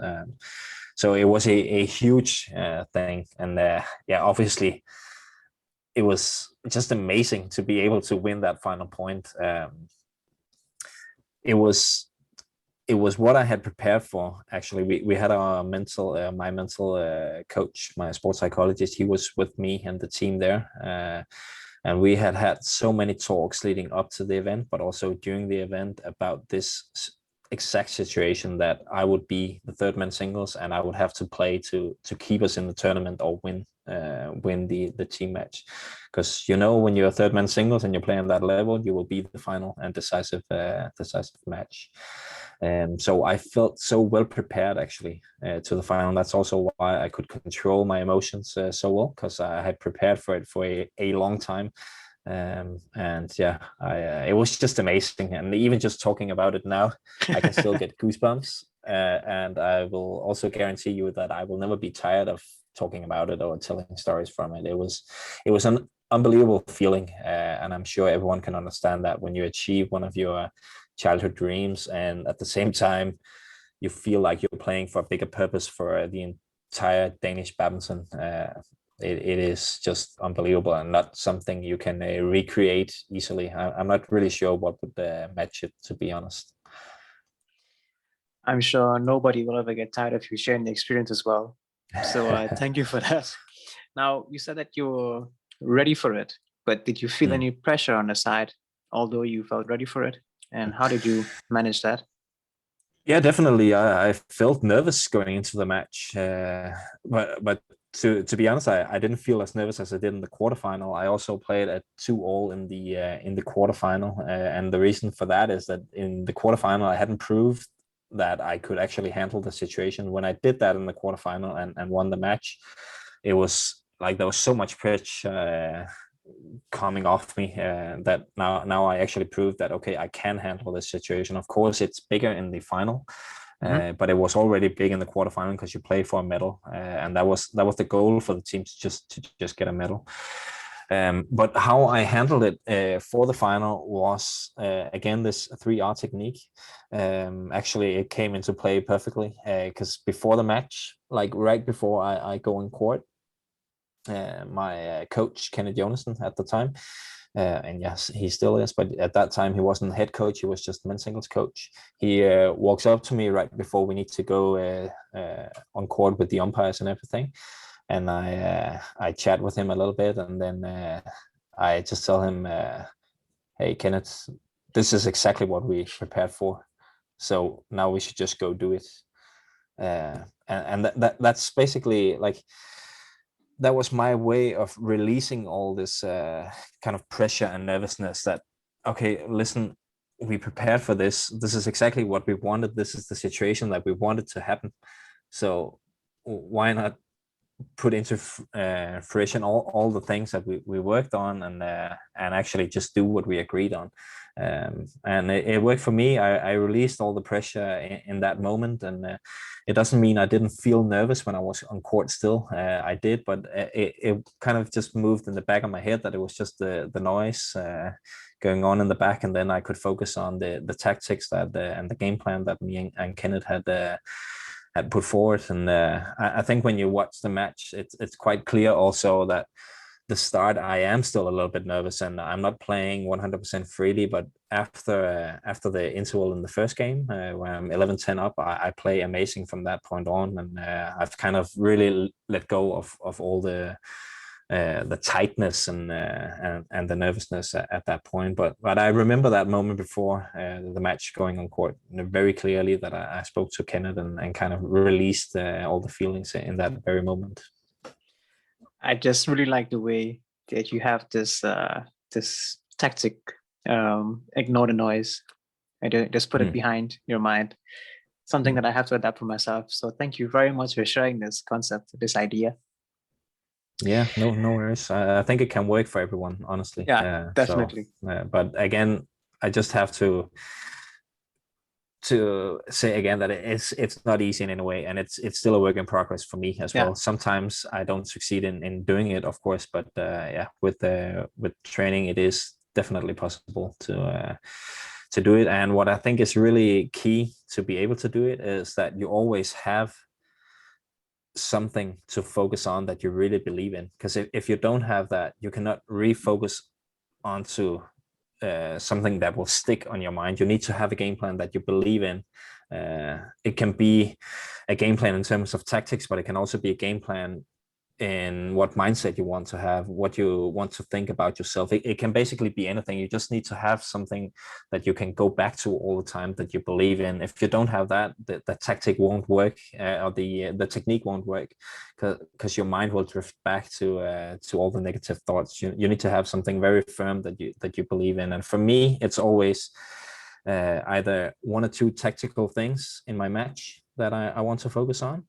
So it was a huge thing, and yeah, obviously it was just amazing to be able to win that final point. It was what I had prepared for. Actually, we had our my mental coach, my sports psychologist. He was with me and the team there, and we had so many talks leading up to the event, but also during the event, about this exact situation, that I would be the third man singles and I would have to play to keep us in the tournament or win the team match. Because when you're a third man singles and you're playing that level, you will be the final and decisive match. So I felt so well prepared actually to the final. That's also why I could control my emotions so well, because I had prepared for it for a long time. And yeah, it was just amazing. And even just talking about it now, I can still get goosebumps. And I will also guarantee you that I will never be tired of talking about it or telling stories from it. It was an unbelievable feeling, and I'm sure everyone can understand that when you achieve one of your childhood dreams, and at the same time you feel like you're playing for a bigger purpose for the entire Danish badminton. It is just unbelievable, and not something you can recreate easily. I'm not really sure what would match it, to be honest. I'm sure nobody will ever get tired of you sharing the experience as well. So thank you for that. Now, you said that you were ready for it, but did you feel any pressure on the side, although you felt ready for it? And how did you manage that? Yeah, definitely. I felt nervous going into the match, but to be honest, I didn't feel as nervous as I did in the quarterfinal. I also played at 2-2 in the quarterfinal, and the reason for that is that in the quarterfinal I hadn't proved that I could actually handle the situation. When I did that in the quarterfinal and won the match, it was like there was so much pressure coming off me that now I actually proved that okay, I can handle this situation. Of course, it's bigger in the final, but it was already big in the quarterfinal because you play for a medal, and that was the goal for the team, to just get a medal. But how I handled it for the final was again this 3R technique. Actually, it came into play perfectly because before the match, like right before I go on court, my coach Kenneth Jonassen at the time, and yes, he still is, but at that time he wasn't head coach, he was just men's singles coach. He walks up to me right before we need to go on court with the umpires and everything, and I chat with him a little bit, and then I just tell him, hey Kenneth, this is exactly what we prepared for, so now we should just go do it. And that's basically like, that was my way of releasing all this kind of pressure and nervousness, that okay, listen, we prepared for this, this is exactly what we wanted, this is the situation that we wanted to happen, so why not put into fruition all the things that we worked on, and actually just do what we agreed on. And it worked for me. I released all the pressure in that moment, and it doesn't mean I didn't feel nervous when I was on court still. I did, but it kind of just moved in the back of my head that it was just the noise going on in the back, and then I could focus on the tactics that and the game plan that me and Kenneth had put forward. And I think when you watch the match, it's quite clear also that the start I am still a little bit nervous and I'm not playing 100% freely, but after the interval in the first game where I'm 11-10 up, I play amazing from that point on, and I've kind of really let go of all the tightness and the nervousness at that point. But I remember that moment before the match going on court very clearly, that I spoke to Kenneth and kind of released all the feelings in that very moment. I just really like the way that you have this this tactic, ignore the noise, and just put it behind your mind. Something that I have to adapt for myself. So thank you very much for sharing this concept, this idea. Yeah, no worries. I think it can work for everyone, honestly. Yeah, definitely. But again, I just have to say again that it's not easy in any way, and it's still a work in progress for me as Yeah. well. Sometimes I don't succeed in doing it, of course, but yeah, with training, it is definitely possible to do it. And what I think is really key to be able to do it is that you always have something to focus on that you really believe in. Because if you don't have that, you cannot refocus onto something that will stick on your mind. You need to have a game plan that you believe in. It can be a game plan in terms of tactics, but it can also be a game plan in what mindset you want to have, what you want to think about yourself. It can basically be anything. You just need to have something that you can go back to all the time that you believe in. If you don't have that, the tactic won't work, or the technique won't work, because your mind will drift back to all the negative thoughts. You need to have something very firm that you believe in. And for me, it's always either one or two tactical things in my match that I want to focus on,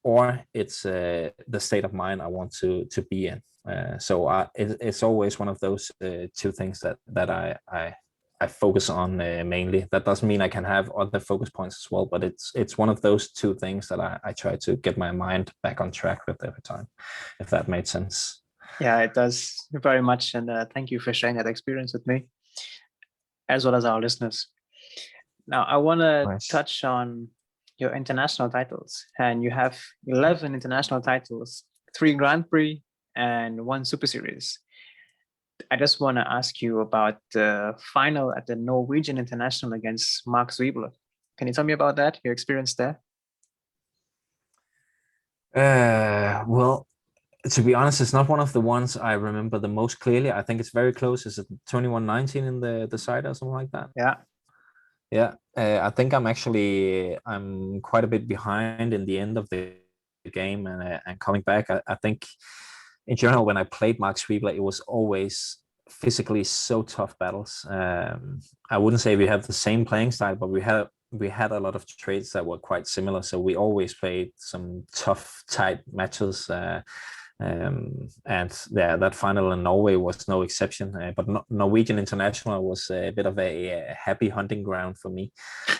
or it's the state of mind I want to be in. It's always one of those two things that I focus on mainly. That doesn't mean I can have other focus points as well, but it's one of those two things that I try to get my mind back on track with every time, if that made sense. Yeah, it does very much. And thank you for sharing that experience with me, as well as our listeners. Now, I want to Nice. touch on your international titles. And you have 11 international titles, 3 Grand Prix, and 1 Super Series. I just want to ask you about the final at the Norwegian International against Mark Zwiebler. Can you tell me about that, your experience there? Well, to be honest, it's not one of the ones I remember the most clearly. I think it's very close. Is it 21-19 in the side or something like that? Yeah. Yeah, I think I'm quite a bit behind in the end of the game, and coming back. I think in general, when I played Mark Schwiebler, it was always physically so tough battles. I wouldn't say we have the same playing style, but we had a lot of traits that were quite similar. So we always played some tough, tight matches. And yeah, that final in Norway was no exception. But Norwegian International was a bit of a happy hunting ground for me.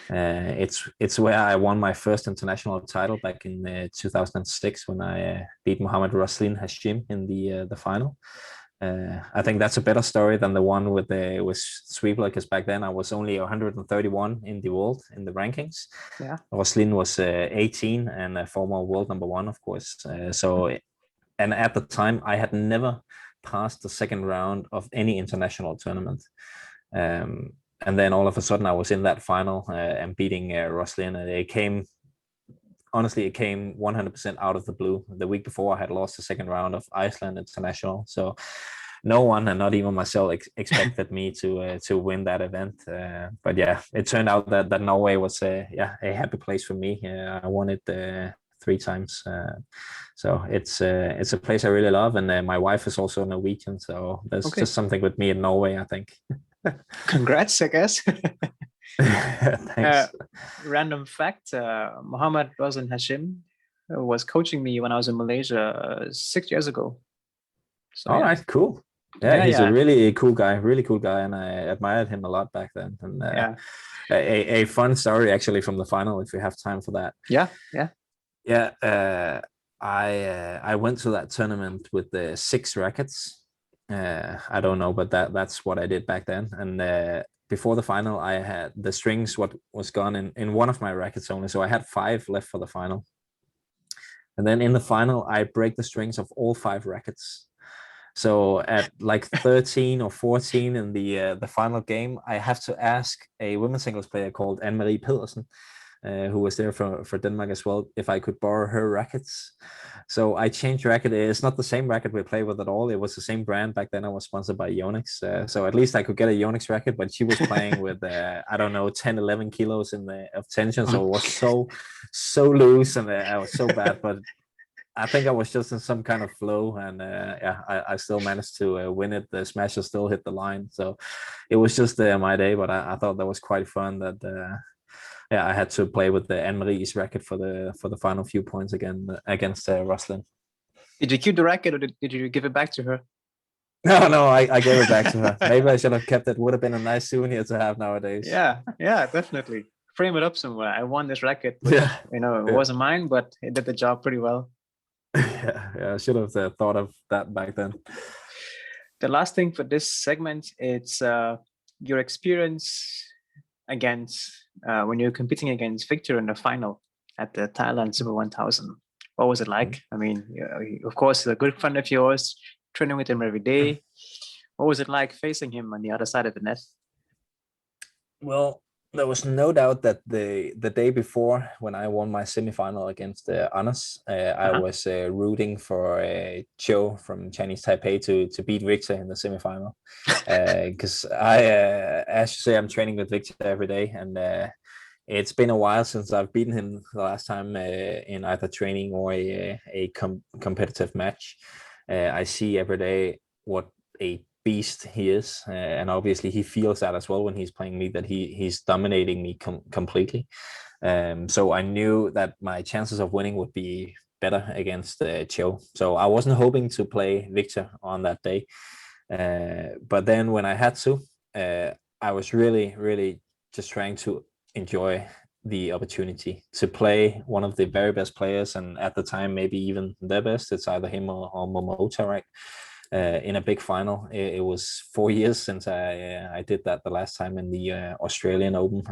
It's where I won my first international title back in 2006 when I beat Mohammad Raslin Hashim in the final. I think that's a better story than the one with Sweepler, because back then I was only 131 in the world in the rankings. Yeah. Roslin was 18 and a former world number one, of course. And at the time, I had never passed the second round of any international tournament. And then all of a sudden, I was in that final and beating Roslin. And it came 100% out of the blue. The week before, I had lost the second round of Iceland International. So no one, and not even myself, expected me to win that event. But yeah, it turned out that Norway was a happy place for me. I won it 3 times. So it's a place I really love, and my wife is also Norwegian, so there's just something with me in Norway, I think. Congrats, I guess. Thanks. Random fact: Mohammad Raslin Hashim was coaching me when I was in Malaysia 6 years ago. So, all right, cool. Yeah, he's a really cool guy, and I admired him a lot back then. And a fun story actually from the final, if we have time for that. Yeah. I went to that tournament with the 6 rackets. I don't know, but that's what I did back then. And before the final, I had the strings what was gone in one of my rackets only, so I had 5 left for the final. And then in the final, I break the strings of all 5 rackets. So at like 13 or 14 in the final game, I have to ask a women's singles player called Anne-Marie Pedersen, who was there for Denmark as well, if I could borrow her rackets. So I changed racket. It's not the same racket we play with at all. It was the same brand. Back then I was sponsored by Yonex. So at least I could get a Yonex racket, but she was playing with, I don't know, 10, 11 kilos of tension. So it was so loose, and I was so bad, but I think I was just in some kind of flow, and I still managed to win it. The smasher still hit the line. So it was just my day, but I thought that was quite fun that, I had to play with the Anne-Marie's racket for the final few points again against Roslin. Did you keep the racket or did you give it back to her? No, I gave it back to her. Maybe I should have kept it. Would have been a nice souvenir to have nowadays. Yeah, definitely. Frame it up somewhere. I won this racket, which, Yeah, it yeah, wasn't mine, but it did the job pretty well. yeah. I should have thought of that back then. The last thing for this segment, it's your experience against when you're competing against Victor in the final at the Thailand Super 1000. What was it like? I mean, of course, he's a good friend of yours, training with him every day. What was it like facing him on the other side of the net? Well, there was no doubt that the day before, when I won my semifinal against Anders, I was rooting for Joe from Chinese Taipei to beat Victor in the semifinal. Because as you say, I'm training with Victor every day, and it's been a while since I've beaten him the last time in either training or a competitive match. I see every day what a beast he is, and obviously he feels that as well when he's playing me, that he's dominating me completely. So I knew that my chances of winning would be better against Cho. So I wasn't hoping to play Victor on that day, but then when I had to, I was really just trying to enjoy the opportunity to play one of the very best players, and at the time maybe even the best. It's either him or Momota, right? In a big final. It was 4 years since I did that the last time in the Australian Open.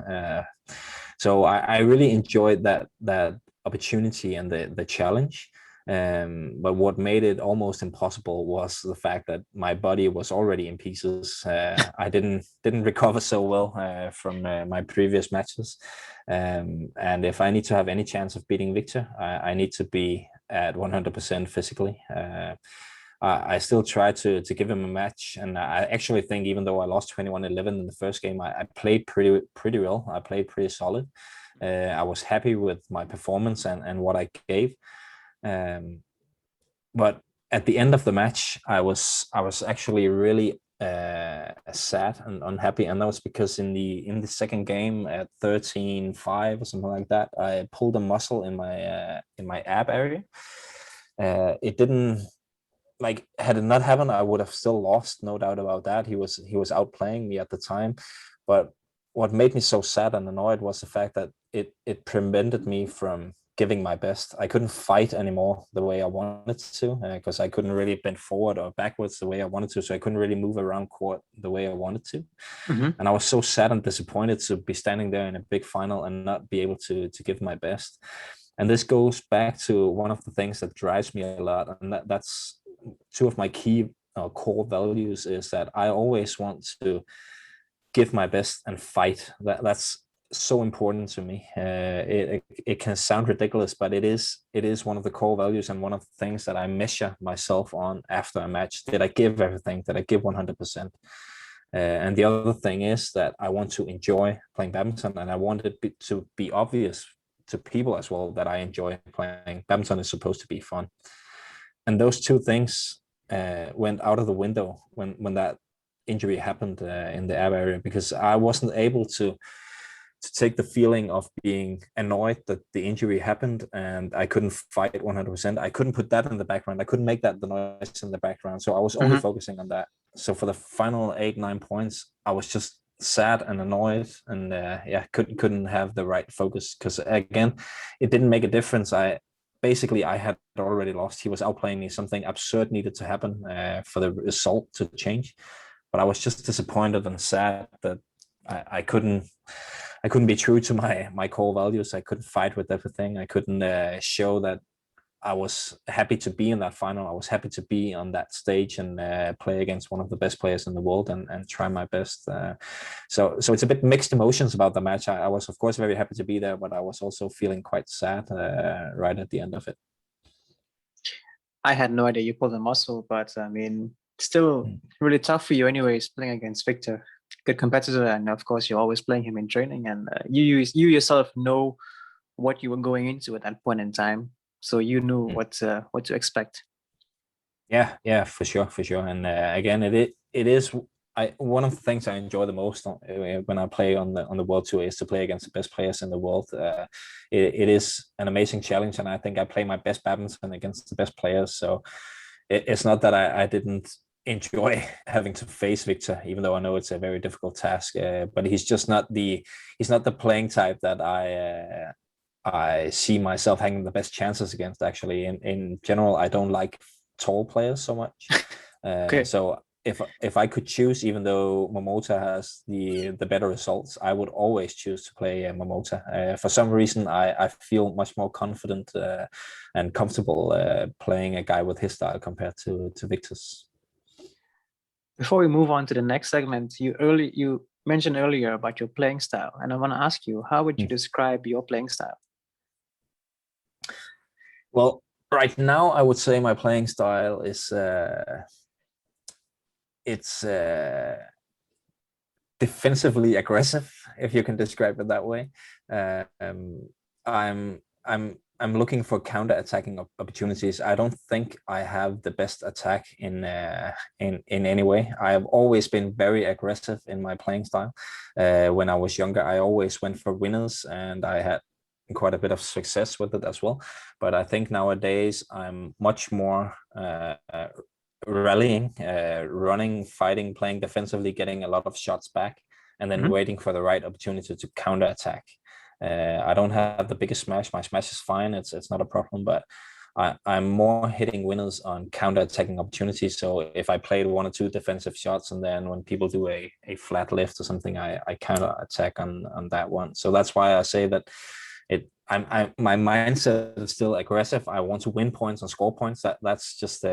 So I really enjoyed that opportunity and the challenge. But what made it almost impossible was the fact that my body was already in pieces. I didn't recover so well from my previous matches. And if I need to have any chance of beating Victor, I need to be at 100% physically. I still try to give him a match, and I actually think even though I lost 21-11 in the first game, I played pretty well. I played pretty solid. I was happy with my performance and what I gave. But at the end of the match, I was actually really sad and unhappy, and that was because in the second game at 13-5 or something like that, I pulled a muscle in my ab area. It didn't, like, had it not happened, I would have still lost, no doubt about that. He was outplaying me at the time, but what made me so sad and annoyed was the fact that it prevented me from giving my best. I couldn't fight anymore the way I wanted to, because I couldn't really bend forward or backwards the way I wanted to, so I couldn't really move around court the way I wanted to. And I was so sad and disappointed to be standing there in a big final and not be able to give my best. And this goes back to one of the things that drives me a lot, and that's two of my key core values, is that I always want to give my best and fight. That's so important to me. It can sound ridiculous, but it is one of the core values and one of the things that I measure myself on after a match. Did I give everything? Did I give 100%? And the other thing is that I want to enjoy playing badminton, and I want it to be obvious to people as well that I enjoy playing. Badminton is supposed to be fun. And those two things went out of the window when that injury happened in the ab area, because I wasn't able to take the feeling of being annoyed that the injury happened and I couldn't fight 100%. I couldn't put that in the background. I couldn't make that the noise in the background. So I was only focusing on that. So for the final 8-9 points, I was just sad and annoyed, and couldn't have the right focus, because again, it didn't make a difference. I had already lost. He was outplaying me. Something absurd needed to happen for the result to change, but I was just disappointed and sad that I couldn't be true to my core values. I couldn't fight with everything. I couldn't show that I was happy to be in that final. I was happy to be on that stage and play against one of the best players in the world and try my best. So it's a bit mixed emotions about the match. I was, of course, very happy to be there, but I was also feeling quite sad right at the end of it. I had no idea you pulled a muscle, but I mean, still really tough for you anyways, playing against Victor. Good competitor, and of course you're always playing him in training, and you yourself know what you were going into at that point in time, so you knew what to expect. Yeah, for sure. And again, it is one of the things I enjoy the most when I play on the World Tour is to play against the best players in the world. It is an amazing challenge, and I think I play my best badminton against the best players. So it's not that I didn't enjoy having to face Victor, even though I know it's a very difficult task. But he's not the playing type that I see myself having the best chances against. Actually, in general, I don't like tall players so much. Okay. So if I could choose, even though Momota has the better results, I would always choose to play Momota. For some reason, I feel much more confident and comfortable playing a guy with his style compared to Victor's. Before we move on to the next segment, you mentioned earlier about your playing style, and I want to ask you, how would you describe your playing style? Well, right now, I would say my playing style is it's defensively aggressive, if you can describe it that way. I'm looking for counter-attacking opportunities. I don't think I have the best attack in any way. I have always been very aggressive in my playing style. When I was younger, I always went for winners, and I had quite a bit of success with it as well. But I think nowadays I'm much more rallying, running, fighting, playing defensively, getting a lot of shots back, and then waiting for the right opportunity to counter-attack. I don't have the biggest smash. My smash is fine. It's not a problem, but I'm more hitting winners on counter-attacking opportunities. So if I played 1 or 2 defensive shots, and then when people do a flat lift or something, I counter-attack on that one. So that's why I say that my mindset is still aggressive. I want to win points and score points. That's just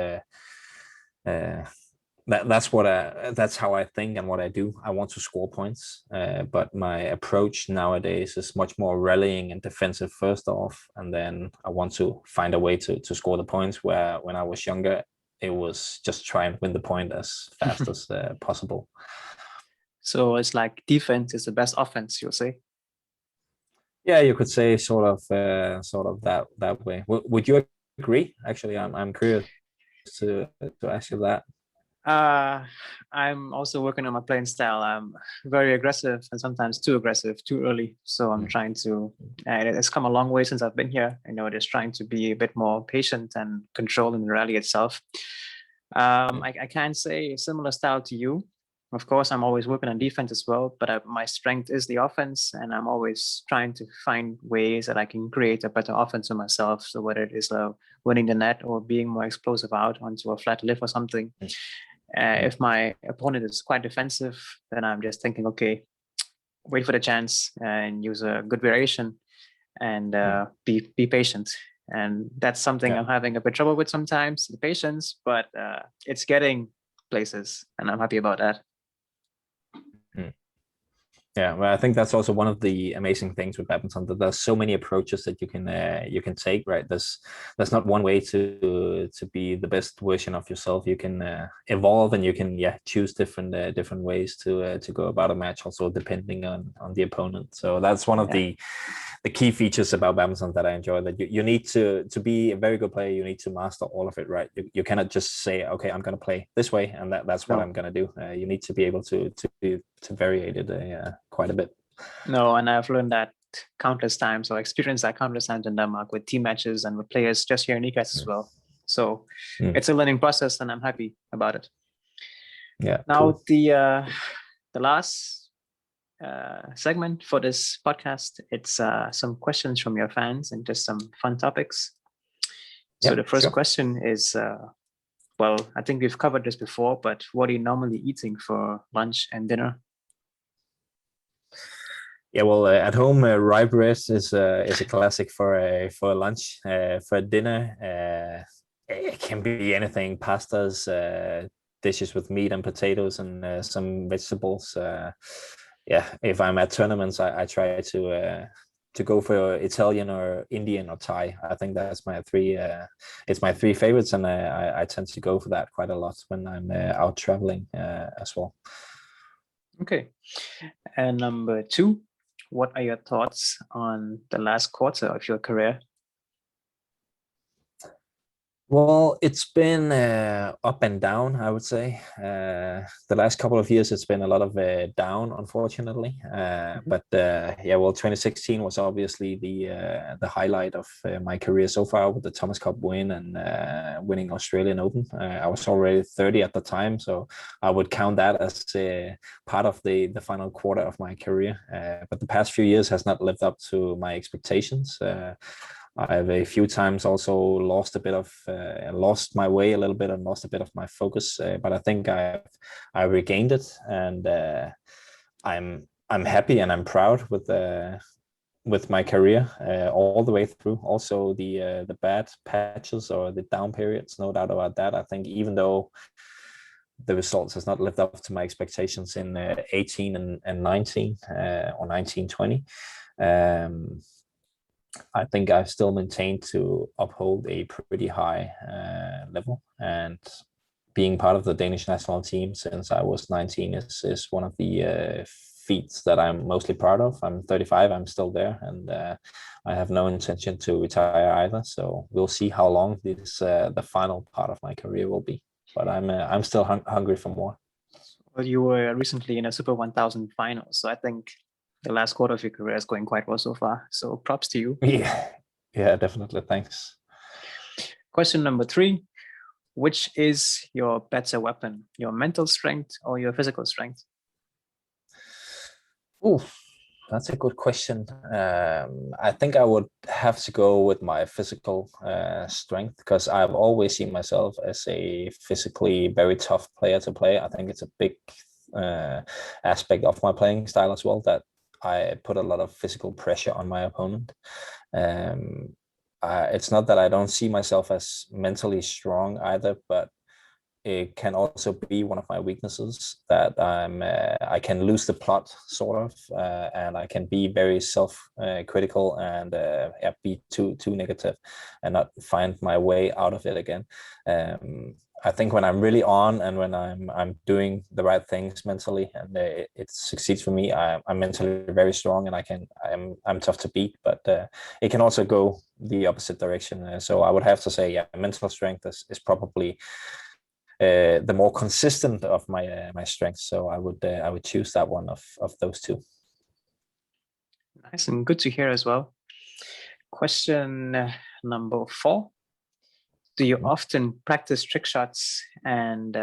that's how I think and what I do. I want to score points, but my approach nowadays is much more rallying and defensive first off, and then I want to find a way to score the points. Where when I was younger, it was just try and win the point as fast as possible. So it's like defense is the best offense, you'll say? Yeah, you could say sort of that way. Would you agree? Actually, I'm curious to ask you that. I'm also working on my playing style. I'm very aggressive and sometimes too aggressive, too early. So I'm trying to, it's come a long way since I've been here. Just trying to be a bit more patient and control in the rally itself. I can't say a similar style to you. Of course, I'm always working on defense as well, but my strength is the offense, and I'm always trying to find ways that I can create a better offense for myself. So whether it is winning the net or being more explosive out onto a flat lift or something. If my opponent is quite defensive, then I'm just thinking, okay, wait for the chance and use a good variation and be patient. And that's something I'm having a bit trouble with sometimes, the patience, but it's getting places, and I'm happy about that. Yeah, well, I think that's also one of the amazing things with badminton, that there's so many approaches that you can take. Right, there's not one way to be the best version of yourself. You can evolve, and you can choose different ways to go about a match, also depending on the opponent. So that's one of the key features about badminton that I enjoy. That you need to be a very good player. You need to master all of it. Right, you cannot just say, okay, I'm going to play this way, and that's what I'm going to do. You need to be able to vary it quite a bit. No, and I've learned that countless times, or experienced that countless times in Denmark with team matches and with players just here in IKAST as well. So it's a learning process, and I'm happy about it. Yeah. Now cool. The last segment for this podcast, it's some questions from your fans and just some fun topics. So the first question is, well, I think we've covered this before, but what are you normally eating for lunch and dinner? Yeah, well, at home, rye bread is a classic for lunch. For dinner, it can be anything: pastas, dishes with meat and potatoes, and some vegetables. If I'm at tournaments, I try to go for Italian or Indian or Thai. I think that's my three. It's my 3 favorites, and I tend to go for that quite a lot when I'm out traveling as well. Okay, and number 2. What are your thoughts on the last quarter of your career? Well, it's been up and down, I would say. The last couple of years, it's been a lot of down, unfortunately. Mhm. But yeah, well, 2016 was obviously the highlight of my career so far with the Thomas Cup win and winning Australian Open. I was already 30 at the time, so I would count that as part of the final quarter of my career. But the past few years has not lived up to my expectations. I've a few times also lost my way a little bit and lost a bit of my focus, but I think I regained it, and I'm happy and I'm proud with my career all the way through. Also the bad patches or the down periods, no doubt about that. I think even though the results has not lived up to my expectations in 18 and 19 or 1920. I think I've still maintained to uphold a pretty high level. And being part of the Danish national team since I was 19 is one of the feats that I'm mostly proud of. I'm 35, I'm still there, and I have no intention to retire either. So we'll see how long this the final part of my career will be. But I'm still hungry for more. Well, you were recently in a Super 1000 final, so I think the last quarter of your career is going quite well so far. So props to you. Yeah, yeah, definitely. Thanks. Question number 3. Which is your better weapon, your mental strength or your physical strength? Ooh, that's a good question. I think I would have to go with my physical strength because I've always seen myself as a physically very tough player to play. I think it's a big uh, aspect of my playing style as well that I put a lot of physical pressure on my opponent. Um, it's not that I don't see myself as mentally strong either, but it can also be one of my weaknesses that I can lose the plot sort of, and I can be very self critical and yeah, be too negative and not find my way out of it again. I think when I'm really on and when I'm doing the right things mentally and it succeeds for me, I'm mentally very strong and I'm tough to beat, but it can also go the opposite direction. So I would have to say, yeah, mental strength is probably the more consistent of my strengths. So I would choose that one of those two. Nice and good to hear as well. Question number 4. Do you often practice trick shots? And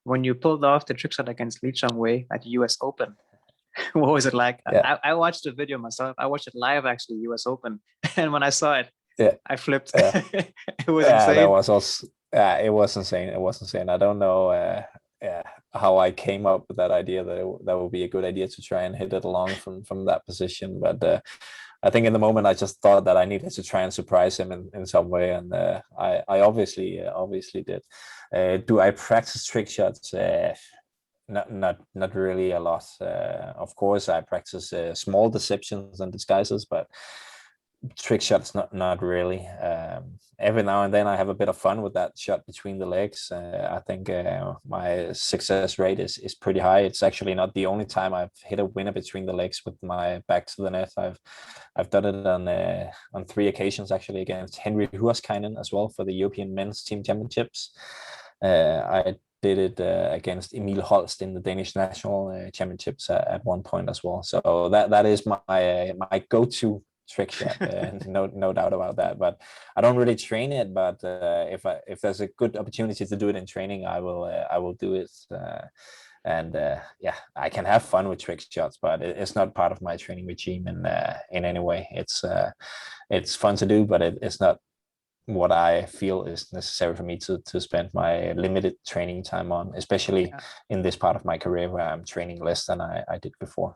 when you pulled off the trick shot against Lee Chong Wei at the US Open, what was it like? Yeah, I watched the video myself. I watched it live actually, US Open. And when I saw it, yeah, I flipped. yeah, It was yeah. That insane. was also yeah. It was insane. It was insane. I don't know. Yeah, how I came up with that idea that would be a good idea to try and hit it along from that position, but. I think in the moment I just thought that I needed to try and surprise him in some way, and I obviously did. Do I practice trick shots? Not really a lot. Of course, I practice small deceptions and disguises, but trick shots not really. Every now and then I have a bit of fun with that shot between the legs. I think my success rate is pretty high. It's actually not the only time I've hit a winner between the legs with my back to the net. I've done it on 3 occasions actually against Henry Huaskainen as well for the European Men's Team Championships. I did it against Emil Holst in the Danish national championships at one point as well. So that is my go-to trick shot. No doubt about that. But I don't really train it. But if there's a good opportunity to do it in training, I will do it. And yeah, I can have fun with trick shots, but it's not part of my training regime in any way. It's fun to do, but it's not what I feel is necessary for me to spend my limited training time on, especially Yeah. in this part of my career where I'm training less than I did before.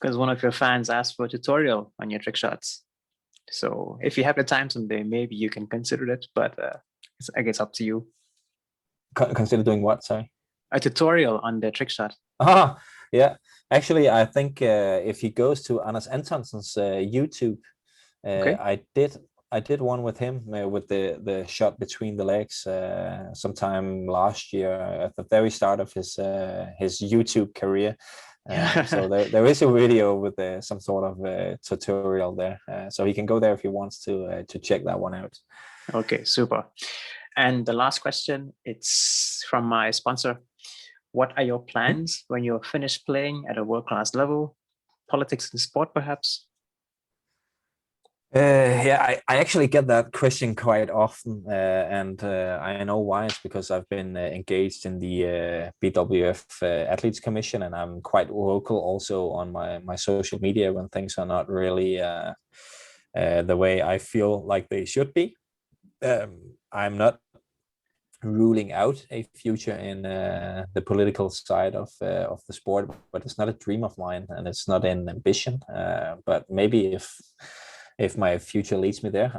Because one of your fans asked for a tutorial on your trick shots. So if you have the time someday, maybe you can consider it, but I guess up to you. Consider doing what? Sorry. A tutorial on the trick shot. Ah, yeah. Actually, I think if he goes to Anders Antonson's YouTube, Okay. I did one with him with the shot between the legs sometime last year at the very start of his YouTube career. So there is a video with some sort of tutorial there. So he can go there if he wants to check that one out. Okay, super. And the last question, it's from my sponsor. What are your plans when you're finished playing at a world-class level? Politics in sport, perhaps? Yeah, I actually get that question quite often, and I know why. It's because I've been engaged in the BWF Athletes Commission, and I'm quite vocal also on my social media when things are not really the way I feel like they should be. I'm not ruling out a future in the political side of the sport, but it's not a dream of mine, and it's not an ambition. But maybe if my future leads me there,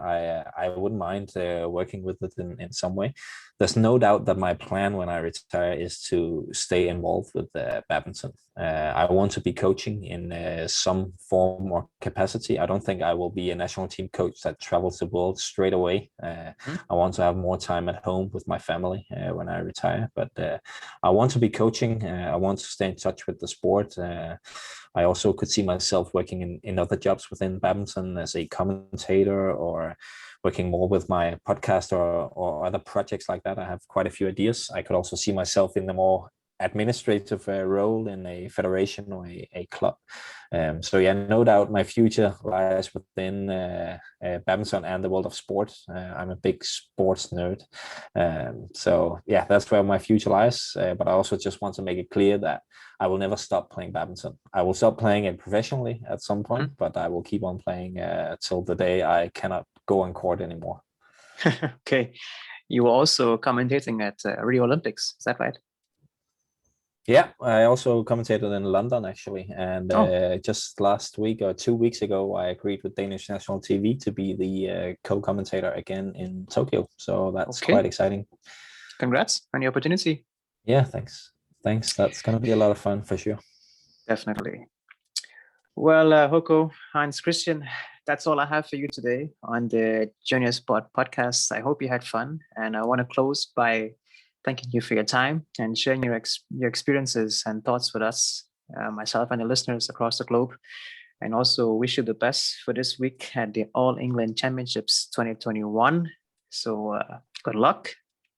I wouldn't mind working with it in some way. There's no doubt that my plan when I retire is to stay involved with badminton. I want to be coaching in some form or capacity. I don't think I will be a national team coach that travels the world straight away. I want to have more time at home with my family when I retire. But I want to be coaching. I want to stay in touch with the sport. I also could see myself working in other jobs within badminton as a commentator, or working more with my podcast or other projects like that. I have quite a few ideas. I could also see myself in the more administrative role in a federation or a club. So yeah, no doubt my future lies within badminton and the world of sport. I'm a big sports nerd. So yeah, that's where my future lies. But I also just want to make it clear that I will never stop playing badminton. I will stop playing it professionally at some point, but I will keep on playing till the day I cannot go on court anymore. Okay. You were also commentating at Rio Olympics, is that right? Yeah, I also commentated in London actually, and just last week or 2 weeks ago, I agreed with Danish national TV to be the co-commentator again in Tokyo. So that's quite exciting. Congrats on the opportunity. Yeah, thanks. That's going to be a lot of fun for sure. Definitely. Well, Håko, Hans, Kristian, that's all I have for you today on the Junior Sport podcast. I hope you had fun, and I want to close by thanking you for your time and sharing your experiences and thoughts with us, myself and the listeners across the globe. And also wish you the best for this week at the All England Championships 2021. So good luck.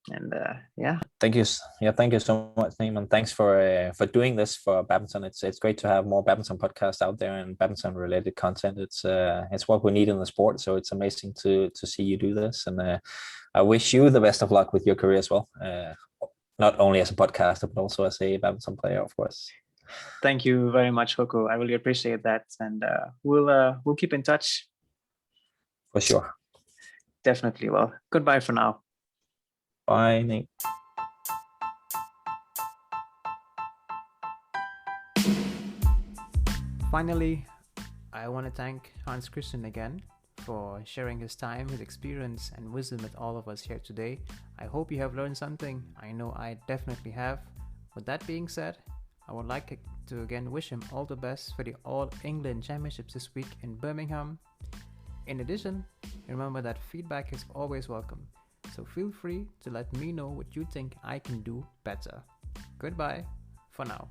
And yeah. Thank you. Yeah, thank you so much, Naim, and thanks for doing this for badminton. It's great to have more badminton podcasts out there and badminton related content. It's what we need in the sport. So it's amazing to see you do this, and I wish you the best of luck with your career as well. Not only as a podcaster, but also as a badminton player, of course. Thank you very much, Håko. I really appreciate that, and we'll keep in touch. For sure. Definitely. Well, goodbye for now. Bye, Nick. Finally, I want to thank Hans Kristian again for sharing his time, his experience, and wisdom with all of us here today. I hope you have learned something. I know I definitely have. With that being said, I would like to again wish him all the best for the All England Championships this week in Birmingham. In addition, remember that feedback is always welcome. So feel free to let me know what you think I can do better. Goodbye for now.